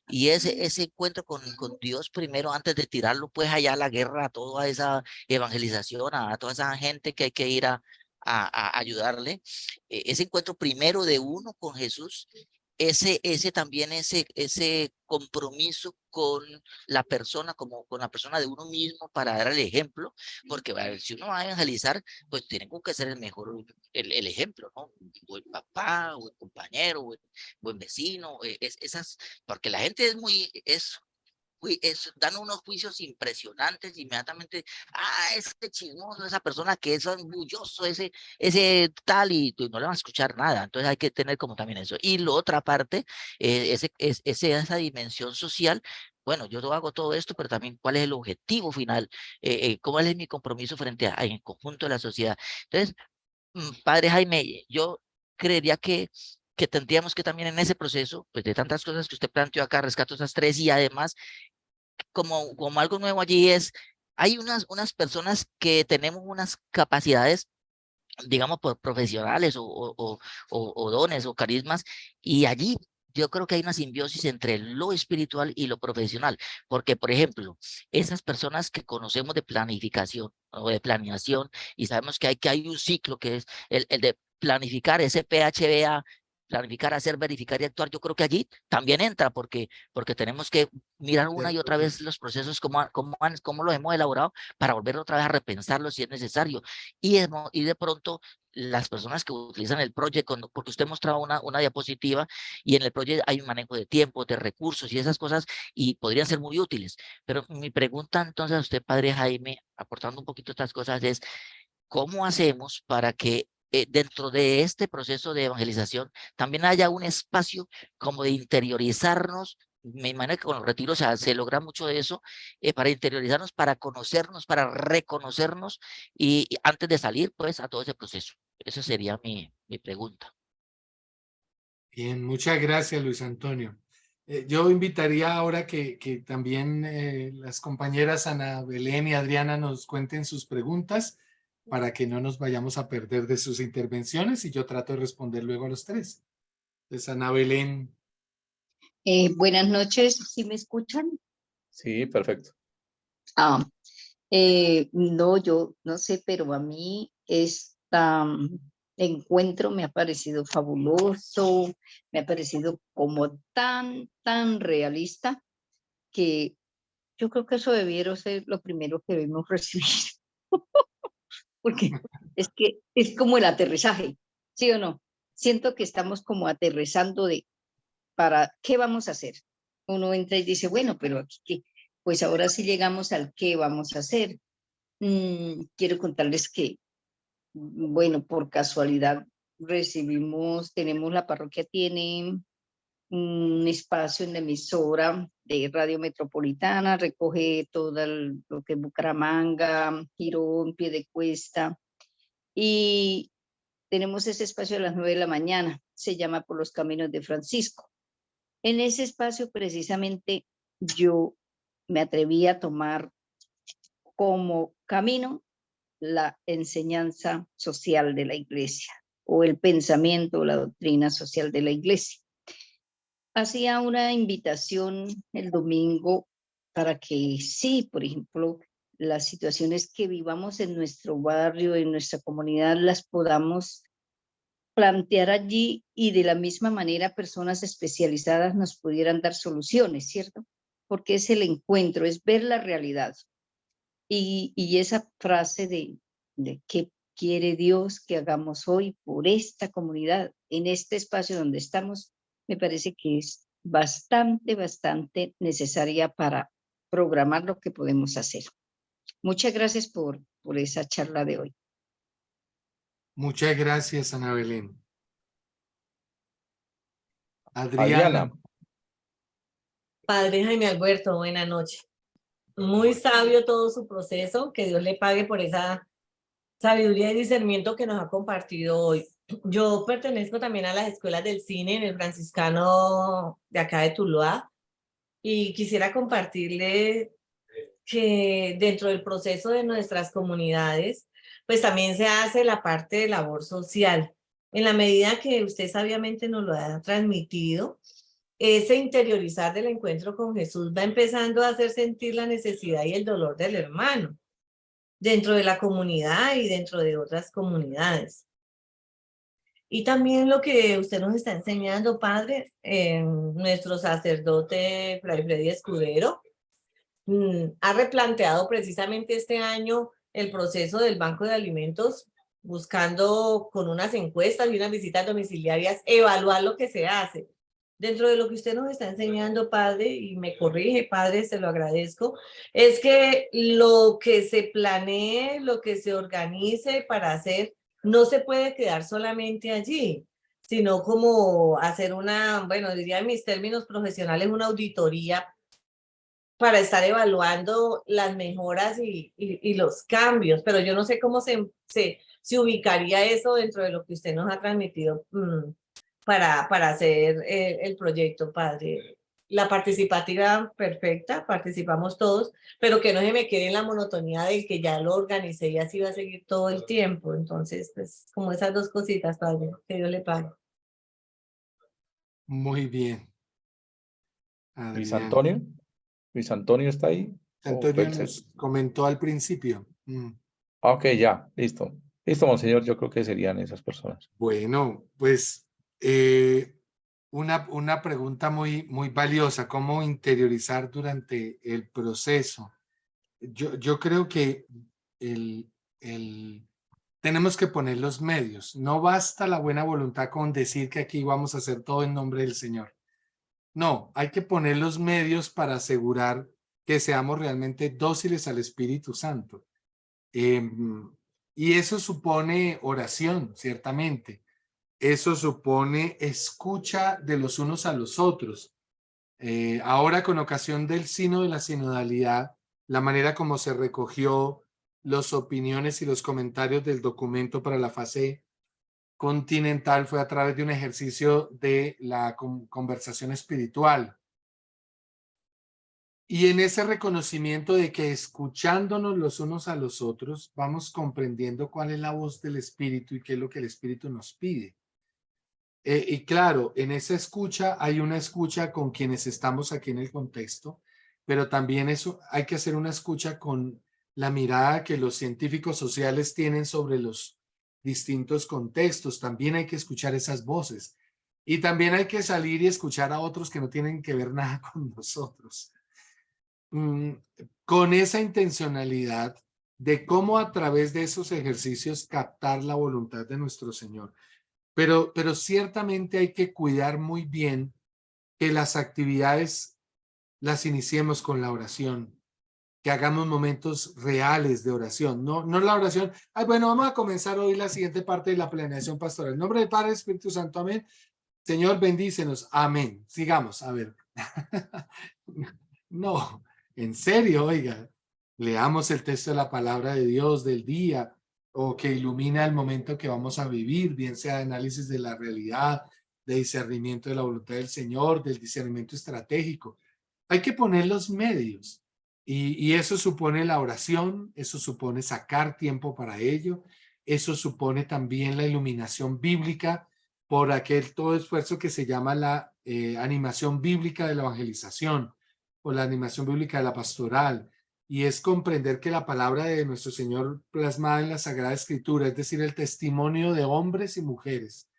Y ese encuentro con Dios primero antes de tirarlo pues allá a la guerra, a toda esa evangelización, a toda esa gente que hay que ir a ayudarle. Ese encuentro primero de uno con Jesús, también ese compromiso con la persona, como con la persona de uno mismo para dar el ejemplo, porque si uno va a evangelizar, pues tiene que ser el mejor, el ejemplo, ¿no? Buen papá, buen compañero, buen vecino, porque la gente dan unos juicios impresionantes inmediatamente. Ese chismoso, esa persona que es orgulloso, ese tal, y tú no le vas a escuchar nada. Entonces hay que tener como también eso. Y la otra parte, esa dimensión social. Bueno, yo hago todo esto, pero también cuál es el objetivo final, cuál es mi compromiso frente a en el conjunto de la sociedad. Entonces, padre Jaime, yo creería que tendríamos que también en ese proceso, pues de tantas cosas que usted planteó acá, rescato esas 3 y además como algo nuevo allí hay unas personas que tenemos unas capacidades, digamos, profesionales o dones o carismas, y allí yo creo que hay una simbiosis entre lo espiritual y lo profesional, porque, por ejemplo, esas personas que conocemos de planificación o de planeación, y sabemos que hay un ciclo que es el de planificar, ese PHBA, planificar, hacer, verificar y actuar, yo creo que allí también entra, porque tenemos que mirar una y otra vez los procesos, cómo los hemos elaborado, para volver otra vez a repensarlos si es necesario. Y de pronto, las personas que utilizan el proyecto, porque usted mostraba una diapositiva, y en el proyecto hay un manejo de tiempo, de recursos y esas cosas, y podrían ser muy útiles. Pero mi pregunta entonces a usted, padre Jaime, aportando un poquito estas cosas, es ¿cómo hacemos para que dentro de este proceso de evangelización también haya un espacio como de interiorizarnos? Me imagino que con los retiros se logra mucho de eso, para interiorizarnos, para conocernos, para reconocernos y antes de salir pues a todo ese proceso. Esa sería mi pregunta. Bien, muchas gracias, Luis Antonio. Yo invitaría ahora que también las compañeras Ana Belén y Adriana nos cuenten sus preguntas para que no nos vayamos a perder de sus intervenciones, y yo trato de responder luego a los 3. Entonces, Ana Belén. Buenas noches, ¿sí me escuchan? Sí, perfecto. No, yo no sé, pero a mí este encuentro me ha parecido fabuloso, me ha parecido como tan realista, que yo creo que eso debiera ser lo primero que debemos recibir, porque es que es como el aterrizaje, ¿sí o no? Siento que estamos como aterrizando para qué vamos a hacer, uno entra y dice, bueno, pero aquí qué, pues ahora sí llegamos al qué vamos a hacer. Quiero contarles que, bueno, por casualidad tenemos, la parroquia tiene un espacio en la emisora de Radio Metropolitana, recoge todo lo que es Bucaramanga, Girón, Piedecuesta, y tenemos ese espacio a las 9 de la mañana, se llama Por los Caminos de Francisco. En ese espacio precisamente yo me atreví a tomar como camino la enseñanza social de la iglesia o el pensamiento o la doctrina social de la iglesia. Hacía una invitación el domingo para que sí, por ejemplo, las situaciones que vivamos en nuestro barrio, en nuestra comunidad, las podamos plantear allí y de la misma manera personas especializadas nos pudieran dar soluciones, ¿cierto? Porque es el encuentro, es ver la realidad. Y esa frase de qué quiere Dios que hagamos hoy por esta comunidad, en este espacio donde estamos, me parece que es bastante necesaria para programar lo que podemos hacer. Muchas gracias por esa charla de hoy. Muchas gracias, Ana Belén. Adriana. Padre Jaime Alberto, buena noche. Muy sabio todo su proceso, que Dios le pague por esa sabiduría y discernimiento que nos ha compartido hoy. Yo pertenezco también a las escuelas del cine en el franciscano de acá de Tuluá y quisiera compartirle que dentro del proceso de nuestras comunidades, pues también se hace la parte de labor social. En la medida que usted sabiamente nos lo ha transmitido, ese interiorizar del encuentro con Jesús va empezando a hacer sentir la necesidad y el dolor del hermano dentro de la comunidad y dentro de otras comunidades. Y también lo que usted nos está enseñando, Padre, nuestro sacerdote Fray Freddy Escudero ha replanteado precisamente este año el proceso del Banco de Alimentos, buscando con unas encuestas y unas visitas domiciliarias evaluar lo que se hace. Dentro de lo que usted nos está enseñando, Padre, y me corrige, Padre, se lo agradezco, es que lo que se planee, lo que se organice para hacer, no se puede quedar solamente allí, sino como hacer una, bueno, diría en mis términos profesionales, una auditoría para estar evaluando las mejoras y los cambios, pero yo no sé cómo se ubicaría eso dentro de lo que usted nos ha transmitido para hacer el proyecto, Padre. La participativa perfecta, participamos todos, pero que no se me quede en la monotonía de que ya lo organicé y así va a seguir todo el tiempo. Entonces, pues, como esas dos cositas, Padre, que Dios le pague. Muy bien. Luis Adriana. Antonio. Luis Antonio está ahí. Antonio nos comentó al principio. Ok, ya, listo. Listo, monseñor, yo creo que serían esas personas. Bueno, pues una pregunta muy valiosa, ¿cómo interiorizar durante el proceso? Yo creo que tenemos que poner los medios. No basta la buena voluntad con decir que aquí vamos a hacer todo en nombre del Señor. No, hay que poner los medios para asegurar que seamos realmente dóciles al Espíritu Santo. Y eso supone oración, ciertamente. Eso supone escucha de los unos a los otros. Ahora, con ocasión del Sínodo de la Sinodalidad, la manera como se recogió las opiniones y los comentarios del documento para la fase continental fue a través de un ejercicio de la conversación espiritual. Y en ese reconocimiento de que escuchándonos los unos a los otros, vamos comprendiendo cuál es la voz del Espíritu y qué es lo que el Espíritu nos pide. Y claro, en esa escucha hay una escucha con quienes estamos aquí en el contexto, pero también eso hay que hacer una escucha con la mirada que los científicos sociales tienen sobre los distintos contextos. También hay que escuchar esas voces y también hay que salir y escuchar a otros que no tienen que ver nada con nosotros. Con esa intencionalidad de cómo a través de esos ejercicios captar la voluntad de nuestro Señor. Pero ciertamente hay que cuidar muy bien que las actividades las iniciemos con la oración, que hagamos momentos reales de oración, no la oración. Ay, bueno, vamos a comenzar hoy la siguiente parte de la planeación pastoral. En nombre del Padre, Espíritu Santo, amén. Señor, bendícenos, amén. Sigamos, a ver. No, en serio, oiga, leamos el texto de la palabra de Dios del día, o que ilumina el momento que vamos a vivir, bien sea de análisis de la realidad, de discernimiento de la voluntad del Señor, del discernimiento estratégico. Hay que poner los medios, y eso supone la oración, eso supone sacar tiempo para ello, eso supone también la iluminación bíblica por aquel todo esfuerzo que se llama la animación bíblica de la evangelización, o la animación bíblica de la pastoral, y es comprender que la palabra de nuestro Señor plasmada en la Sagrada Escritura, es decir, el testimonio de hombres y mujeres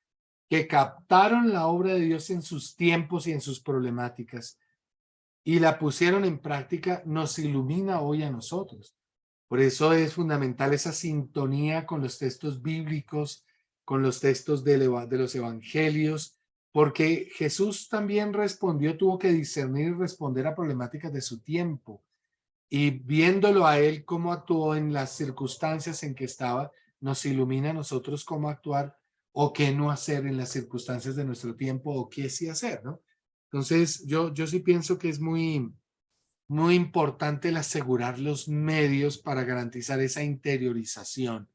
que captaron la obra de Dios en sus tiempos y en sus problemáticas y la pusieron en práctica, nos ilumina hoy a nosotros. Por eso es fundamental esa sintonía con los textos bíblicos, con los textos de los evangelios, porque Jesús también respondió, tuvo que discernir y responder a problemáticas de su tiempo. Y viéndolo a él cómo actuó en las circunstancias en que estaba, nos ilumina a nosotros cómo actuar o qué no hacer en las circunstancias de nuestro tiempo, o qué sí hacer, ¿no? Entonces, yo sí pienso que es muy importante el asegurar los medios para garantizar esa interiorización,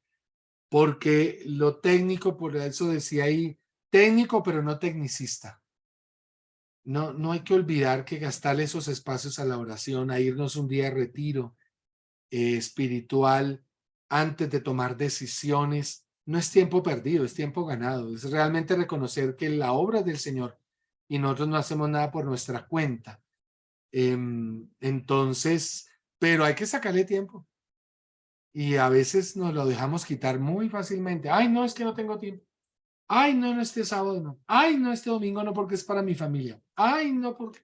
porque lo técnico, por eso decía ahí, técnico pero no tecnicista. No hay que olvidar que gastarle esos espacios a la oración, a irnos un día de retiro espiritual antes de tomar decisiones, no es tiempo perdido, es tiempo ganado. Es realmente reconocer que la obra es del Señor y nosotros no hacemos nada por nuestra cuenta. Entonces, pero hay que sacarle tiempo. Y a veces nos lo dejamos quitar muy fácilmente. Ay, no, es que no tengo tiempo. Ay, no, este sábado no. Ay, no, este domingo no, porque es para mi familia. Ay, no, porque...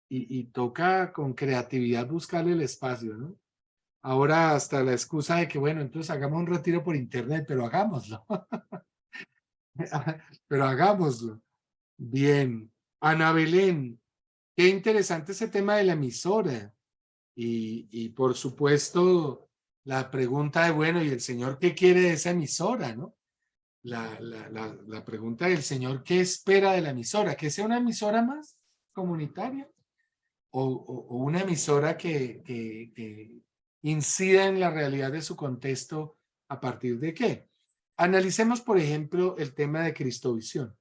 Y toca con creatividad buscarle el espacio, ¿no? Ahora hasta la excusa de que, bueno, entonces hagamos un retiro por internet, pero hagámoslo. Pero hagámoslo. Bien. Ana Belén, qué interesante ese tema de la emisora. Y por supuesto, la pregunta de, bueno, ¿y el Señor qué quiere de esa emisora, no? La pregunta del Señor, ¿qué espera de la emisora? ¿Que sea una emisora más comunitaria? ¿O una emisora que incida en la realidad de su contexto a partir de qué? Analicemos, por ejemplo, el tema de Cristovisión.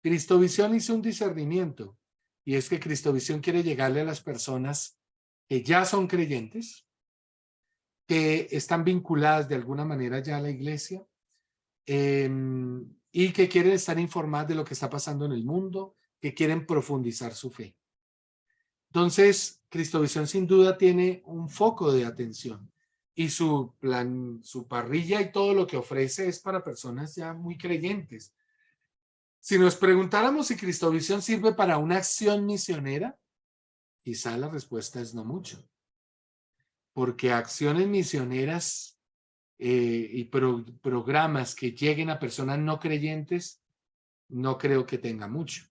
Cristovisión hizo un discernimiento, y es que Cristovisión quiere llegarle a las personas que ya son creyentes, que están vinculadas de alguna manera ya a la iglesia, y que quieren estar informadas de lo que está pasando en el mundo, que quieren profundizar su fe. Entonces, Cristovisión sin duda tiene un foco de atención, y su plan, su parrilla y todo lo que ofrece es para personas ya muy creyentes. Si nos preguntáramos si Cristovisión sirve para una acción misionera, quizá la respuesta es no mucho, porque acciones misioneras y programas que lleguen a personas no creyentes, no creo que tenga mucho.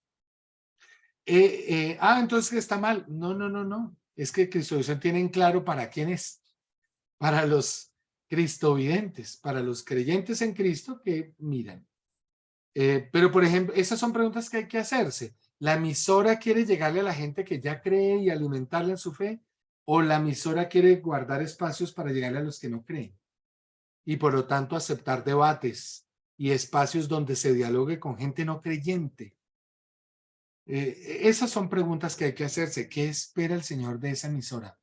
Entonces está mal. No. Es que Cristovisión tiene en claro para quién es. Para los cristovidentes, para los creyentes en Cristo que miran. Pero, por ejemplo, esas son preguntas que hay que hacerse. ¿La emisora quiere llegarle a la gente que ya cree y alimentarle en su fe? ¿O la emisora quiere guardar espacios para llegarle a los que no creen? Y por lo tanto aceptar debates y espacios donde se dialogue con gente no creyente. Esas son preguntas que hay que hacerse. ¿Qué espera el Señor de esa emisora?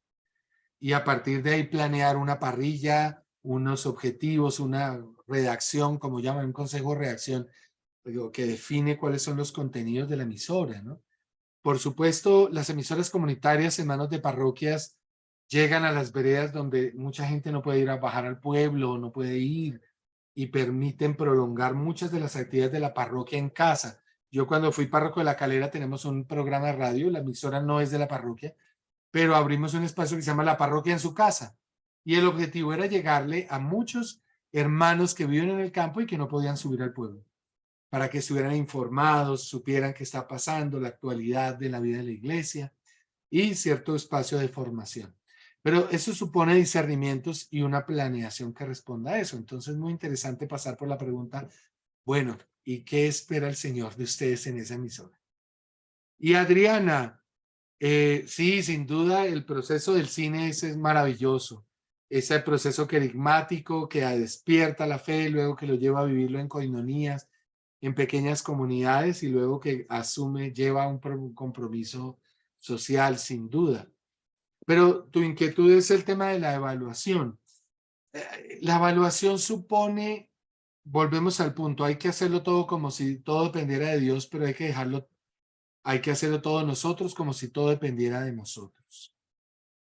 Y a partir de ahí planear una parrilla, unos objetivos, una redacción, como llaman, un consejo de redacción, que define cuáles son los contenidos de la emisora, ¿no? Por supuesto, las emisoras comunitarias en manos de parroquias llegan a las veredas donde mucha gente no puede ir a bajar al pueblo, no puede ir, y permiten prolongar muchas de las actividades de la parroquia en casa. Yo cuando fui párroco de La Calera tenemos un programa de radio, la emisora no es de la parroquia, pero abrimos un espacio que se llama La Parroquia en su Casa. Y el objetivo era llegarle a muchos hermanos que viven en el campo y que no podían subir al pueblo, para que estuvieran informados, supieran qué está pasando, la actualidad de la vida de la iglesia. y cierto espacio de formación. Pero eso supone discernimientos y una planeación que responda a eso. Entonces es muy interesante pasar por la pregunta, bueno, ¿y qué espera el Señor de ustedes en esa emisora? Y Adriana, sí, sin duda el proceso del cine es maravilloso. Ese proceso querigmático que despierta la fe, luego que lo lleva a vivirlo en coinonías, en pequeñas comunidades y luego que lleva un compromiso social, sin duda. Pero tu inquietud es el tema de la evaluación. La evaluación supone, volvemos al punto, hay que hacerlo todo como si todo dependiera de Dios, pero hay que hacerlo todo nosotros como si todo dependiera de nosotros.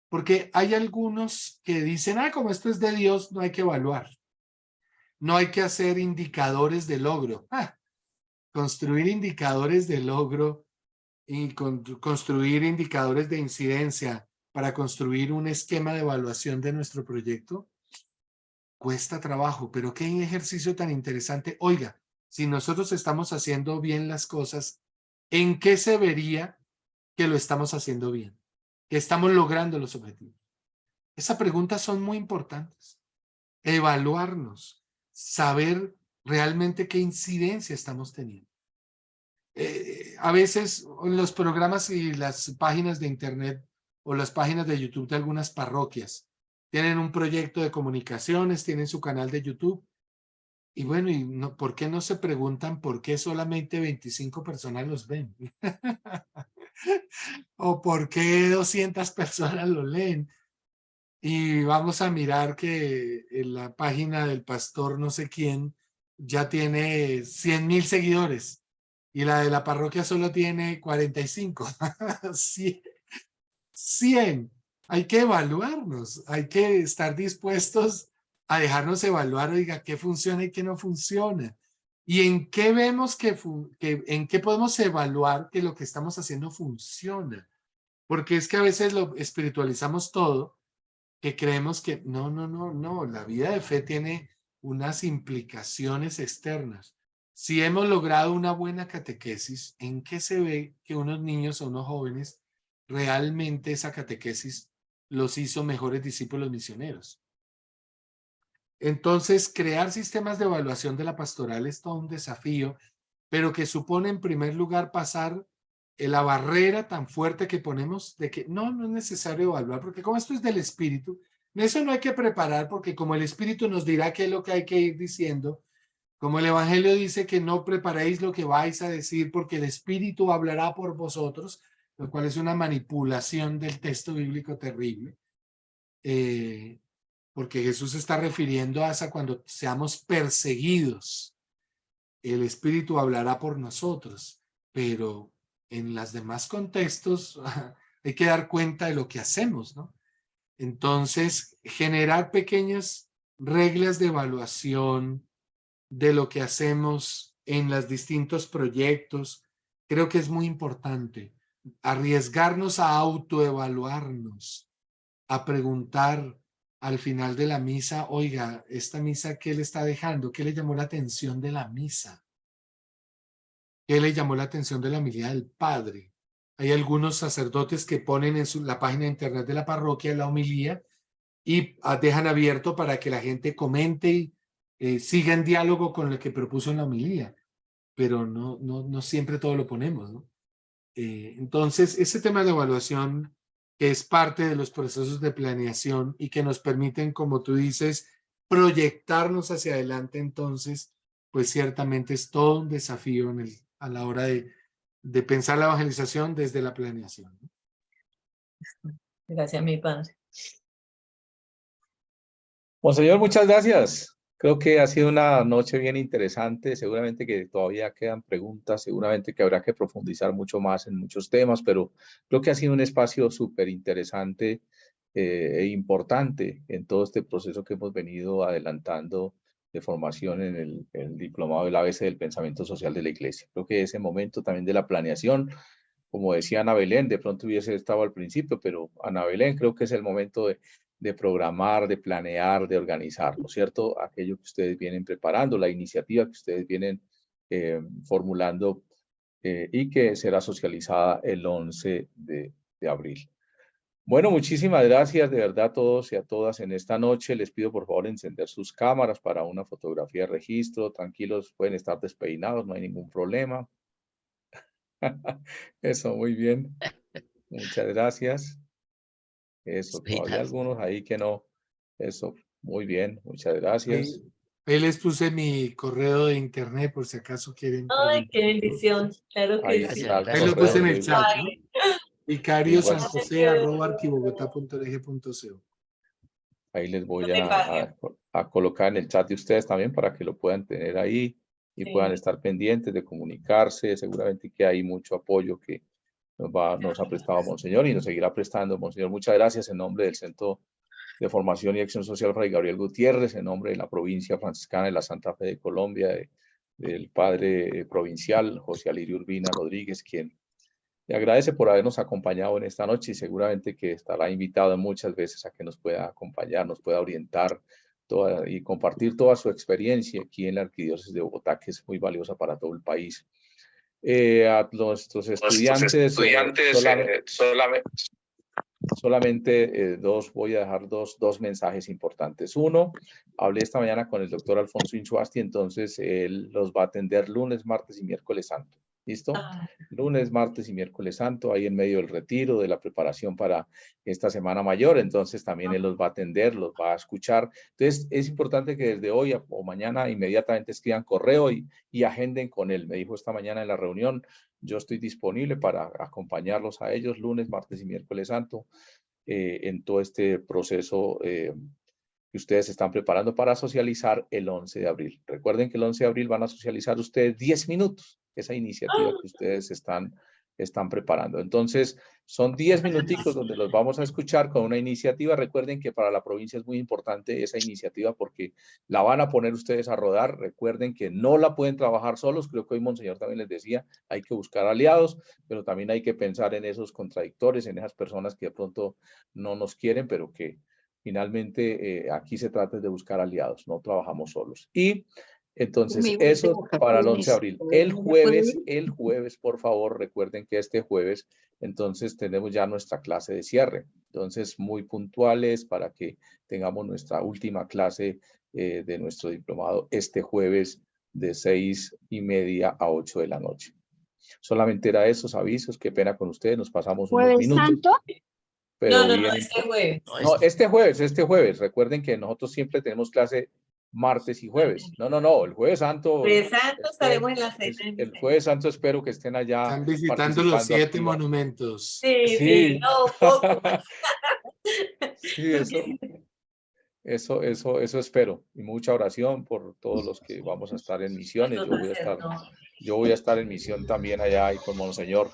Porque hay algunos que dicen, como esto es de Dios, no hay que evaluar. No hay que hacer indicadores de logro. Construir indicadores de logro y construir indicadores de incidencia para construir un esquema de evaluación de nuestro proyecto cuesta trabajo, pero qué ejercicio tan interesante. Oiga, si nosotros estamos haciendo bien las cosas, ¿en qué se vería que lo estamos haciendo bien? Que estamos logrando los objetivos. Esas preguntas son muy importantes. Evaluarnos, saber realmente qué incidencia estamos teniendo. A veces en los programas y las páginas de internet o las páginas de YouTube de algunas parroquias tienen un proyecto de comunicaciones, tienen su canal de YouTube y bueno, ¿por qué no se preguntan por qué solamente 25 personas los ven? ¿O por qué 200 personas lo leen? Y vamos a mirar que en la página del pastor no sé quién ya tiene 100,000 seguidores. Y la de la parroquia solo tiene 45. 100. Hay que evaluarnos. Hay que estar dispuestos a dejarnos evaluar, oiga, qué funciona y qué no funciona. Y en qué vemos en qué podemos evaluar que lo que estamos haciendo funciona. Porque es que a veces lo espiritualizamos todo, que creemos que no. La vida de fe tiene unas implicaciones externas. Si hemos logrado una buena catequesis, ¿en qué se ve que unos niños o unos jóvenes realmente esa catequesis los hizo mejores discípulos misioneros? Entonces, crear sistemas de evaluación de la pastoral es todo un desafío, pero que supone en primer lugar pasar la barrera tan fuerte que ponemos de que no es necesario evaluar, porque como esto es del Espíritu, eso no hay que preparar, porque como el Espíritu nos dirá qué es lo que hay que ir diciendo, como el Evangelio dice que no preparéis lo que vais a decir, porque el Espíritu hablará por vosotros, lo cual es una manipulación del texto bíblico terrible, porque Jesús se está refiriendo a cuando seamos perseguidos. El Espíritu hablará por nosotros, pero en los demás contextos hay que dar cuenta de lo que hacemos, ¿no? Entonces, generar pequeñas reglas de evaluación de lo que hacemos en los distintos proyectos, creo que es muy importante. Arriesgarnos a autoevaluarnos, a preguntar al final de la misa, oiga, esta misa, ¿qué le está dejando? ¿Qué le llamó la atención de la misa? ¿Qué le llamó la atención de la homilía del Padre? Hay algunos sacerdotes que ponen en la página de internet de la parroquia la homilía y dejan abierto para que la gente comente y siga en diálogo con lo que propuso en la homilía, pero no siempre todo lo ponemos, ¿no? Entonces, ese tema de evaluación que es parte de los procesos de planeación y que nos permiten, como tú dices, proyectarnos hacia adelante, entonces, pues ciertamente es todo un desafío a la hora de pensar la evangelización desde la planeación, ¿no? Gracias, mi padre. Monseñor, muchas gracias. Creo que ha sido una noche bien interesante. Seguramente que todavía quedan preguntas, seguramente que habrá que profundizar mucho más en muchos temas, pero creo que ha sido un espacio súper interesante e importante en todo este proceso que hemos venido adelantando de formación en el diplomado del ABC del Pensamiento Social de la Iglesia. Creo que ese momento también de la planeación, como decía Ana Belén, de pronto hubiese estado al principio, pero Ana Belén creo que es el momento de programar, de planear, de organizar, ¿no es cierto? Aquello que ustedes vienen preparando, la iniciativa que ustedes vienen formulando y que será socializada el 11 de abril. Bueno, muchísimas gracias de verdad a todos y a todas en esta noche. Les pido por favor encender sus cámaras para una fotografía de registro. Tranquilos, pueden estar despeinados, no hay ningún problema. Eso, muy bien. Muchas gracias. Eso, todavía algunos ahí que no. Eso, muy bien, muchas gracias. Ahí les puse mi correo de internet por si acaso quieren. Ay, qué bendición. Claro que Ahí sí. está el Ahí lo puse en correo, el chat, ¿no? Ay. Vicario Igual. San José @arquibogotá.org.co. Ahí les voy No te a colocar en el chat de ustedes también para que lo puedan tener ahí y Sí. puedan estar pendientes de comunicarse. Seguramente que hay mucho apoyo que nos ha prestado Monseñor y nos seguirá prestando. Monseñor, muchas gracias en nombre del Centro de Formación y Acción Social Fray Gabriel Gutiérrez, en nombre de la provincia franciscana de la Santa Fe de Colombia, del padre provincial José Alirio Urbina Rodríguez, quien le agradece por habernos acompañado en esta noche y seguramente que estará invitado muchas veces a que nos pueda acompañar, nos pueda orientar y compartir toda su experiencia aquí en la Arquidiócesis de Bogotá, que es muy valiosa para todo el país. A nuestros estudiantes, solamente voy a dejar dos mensajes importantes. Uno, hablé esta mañana con el doctor Alfonso Inchuasti, entonces él los va a atender lunes, martes y miércoles santo. ¿Listo? Lunes, martes y miércoles santo, ahí en medio del retiro, de la preparación para esta Semana Mayor, entonces también él los va a atender, los va a escuchar. Entonces es importante que desde hoy o mañana inmediatamente escriban correo y agenden con él. Me dijo esta mañana en la reunión, yo estoy disponible para acompañarlos a ellos lunes, martes y miércoles santo en todo este proceso que ustedes están preparando para socializar el 11 de abril. Recuerden que el 11 de abril van a socializar ustedes 10 minutos, esa iniciativa que ustedes están preparando. Entonces, son 10 minuticos donde los vamos a escuchar con una iniciativa. Recuerden que para la provincia es muy importante esa iniciativa porque la van a poner ustedes a rodar. Recuerden que no la pueden trabajar solos. Creo que hoy Monseñor también les decía, hay que buscar aliados, pero también hay que pensar en esos contradictores, en esas personas que de pronto no nos quieren, pero que finalmente aquí se trata de buscar aliados, no trabajamos solos. Y entonces eso para el 11 de abril. El jueves, por favor, recuerden que este jueves entonces tenemos ya nuestra clase de cierre. Entonces muy puntuales para que tengamos nuestra última clase de nuestro diplomado este jueves de 6:30 a 8 de la noche. Solamente era esos avisos, qué pena con ustedes, nos pasamos unos minutos. ¿Santo? No, este jueves. No, este jueves. Recuerden que nosotros siempre tenemos clase martes y jueves. No, el Jueves Santo. Jueves Santo estaremos en la cena. El Jueves Santo espero que estén allá. Están visitando los 7 monumentos. Sí, no, poco. Sí, eso espero. Y mucha oración por todos los que vamos a estar en misiones. Yo voy a estar en misión también allá y con Monseñor.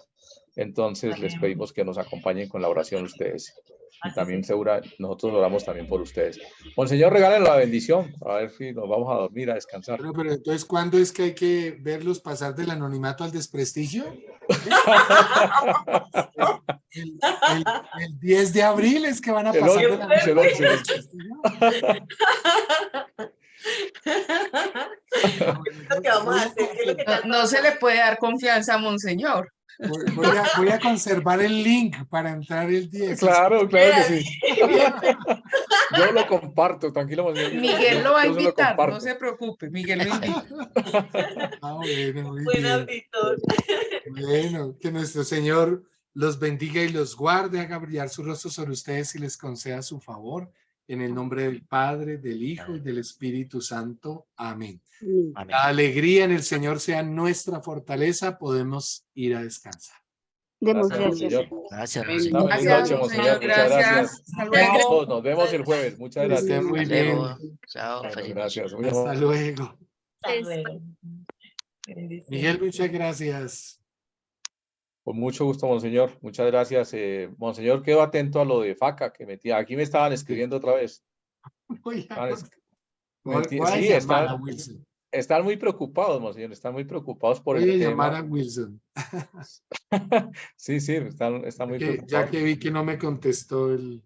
Entonces les pedimos que nos acompañen con la oración ustedes. Y también nosotros oramos también por ustedes. Monseñor, regalen la bendición. A ver si nos vamos a dormir, a descansar. Bueno, pero entonces, ¿cuándo es que hay que verlos pasar del anonimato al desprestigio? El 10 de abril es que van a pasar del anonimato al desprestigio. No se le puede dar confianza a Monseñor. Voy a conservar el link para entrar el 10. Claro que sí. Yo lo comparto, tranquilo, Monseñor. Miguel lo va a invitar, no se preocupe, Miguel lo invita. Bueno, muy Buena bien. Víctor. Bueno, que nuestro Señor los bendiga y los guarde, haga brillar su rostro sobre ustedes y les conceda su favor. En el nombre del Padre, del Hijo y del Espíritu Santo. Amén. Amén. La alegría en el Señor sea nuestra fortaleza. Podemos ir a descansar. Demos Gracias, gracias. Monseñor. Gracias, Feliz Monseñor. noche, Monseñor. Muchas gracias. Hasta luego. Nos vemos el jueves. Muchas Que gracias. estén muy Hasta bien. luego. Chao. Bueno, Feliz gracias. noche. Hasta luego. Hasta luego. Bendiciones. Miguel, muchas gracias. Con mucho gusto, Monseñor. Muchas gracias. Monseñor, quedo atento a lo de FACA que metía. Aquí me estaban escribiendo otra vez. Voy a Sí, llamar a Wilson. están muy preocupados, Monseñor. Están muy preocupados por Voy a el llamar a tema. Wilson. Sí, están muy preocupados. Ya que vi que no me contestó el...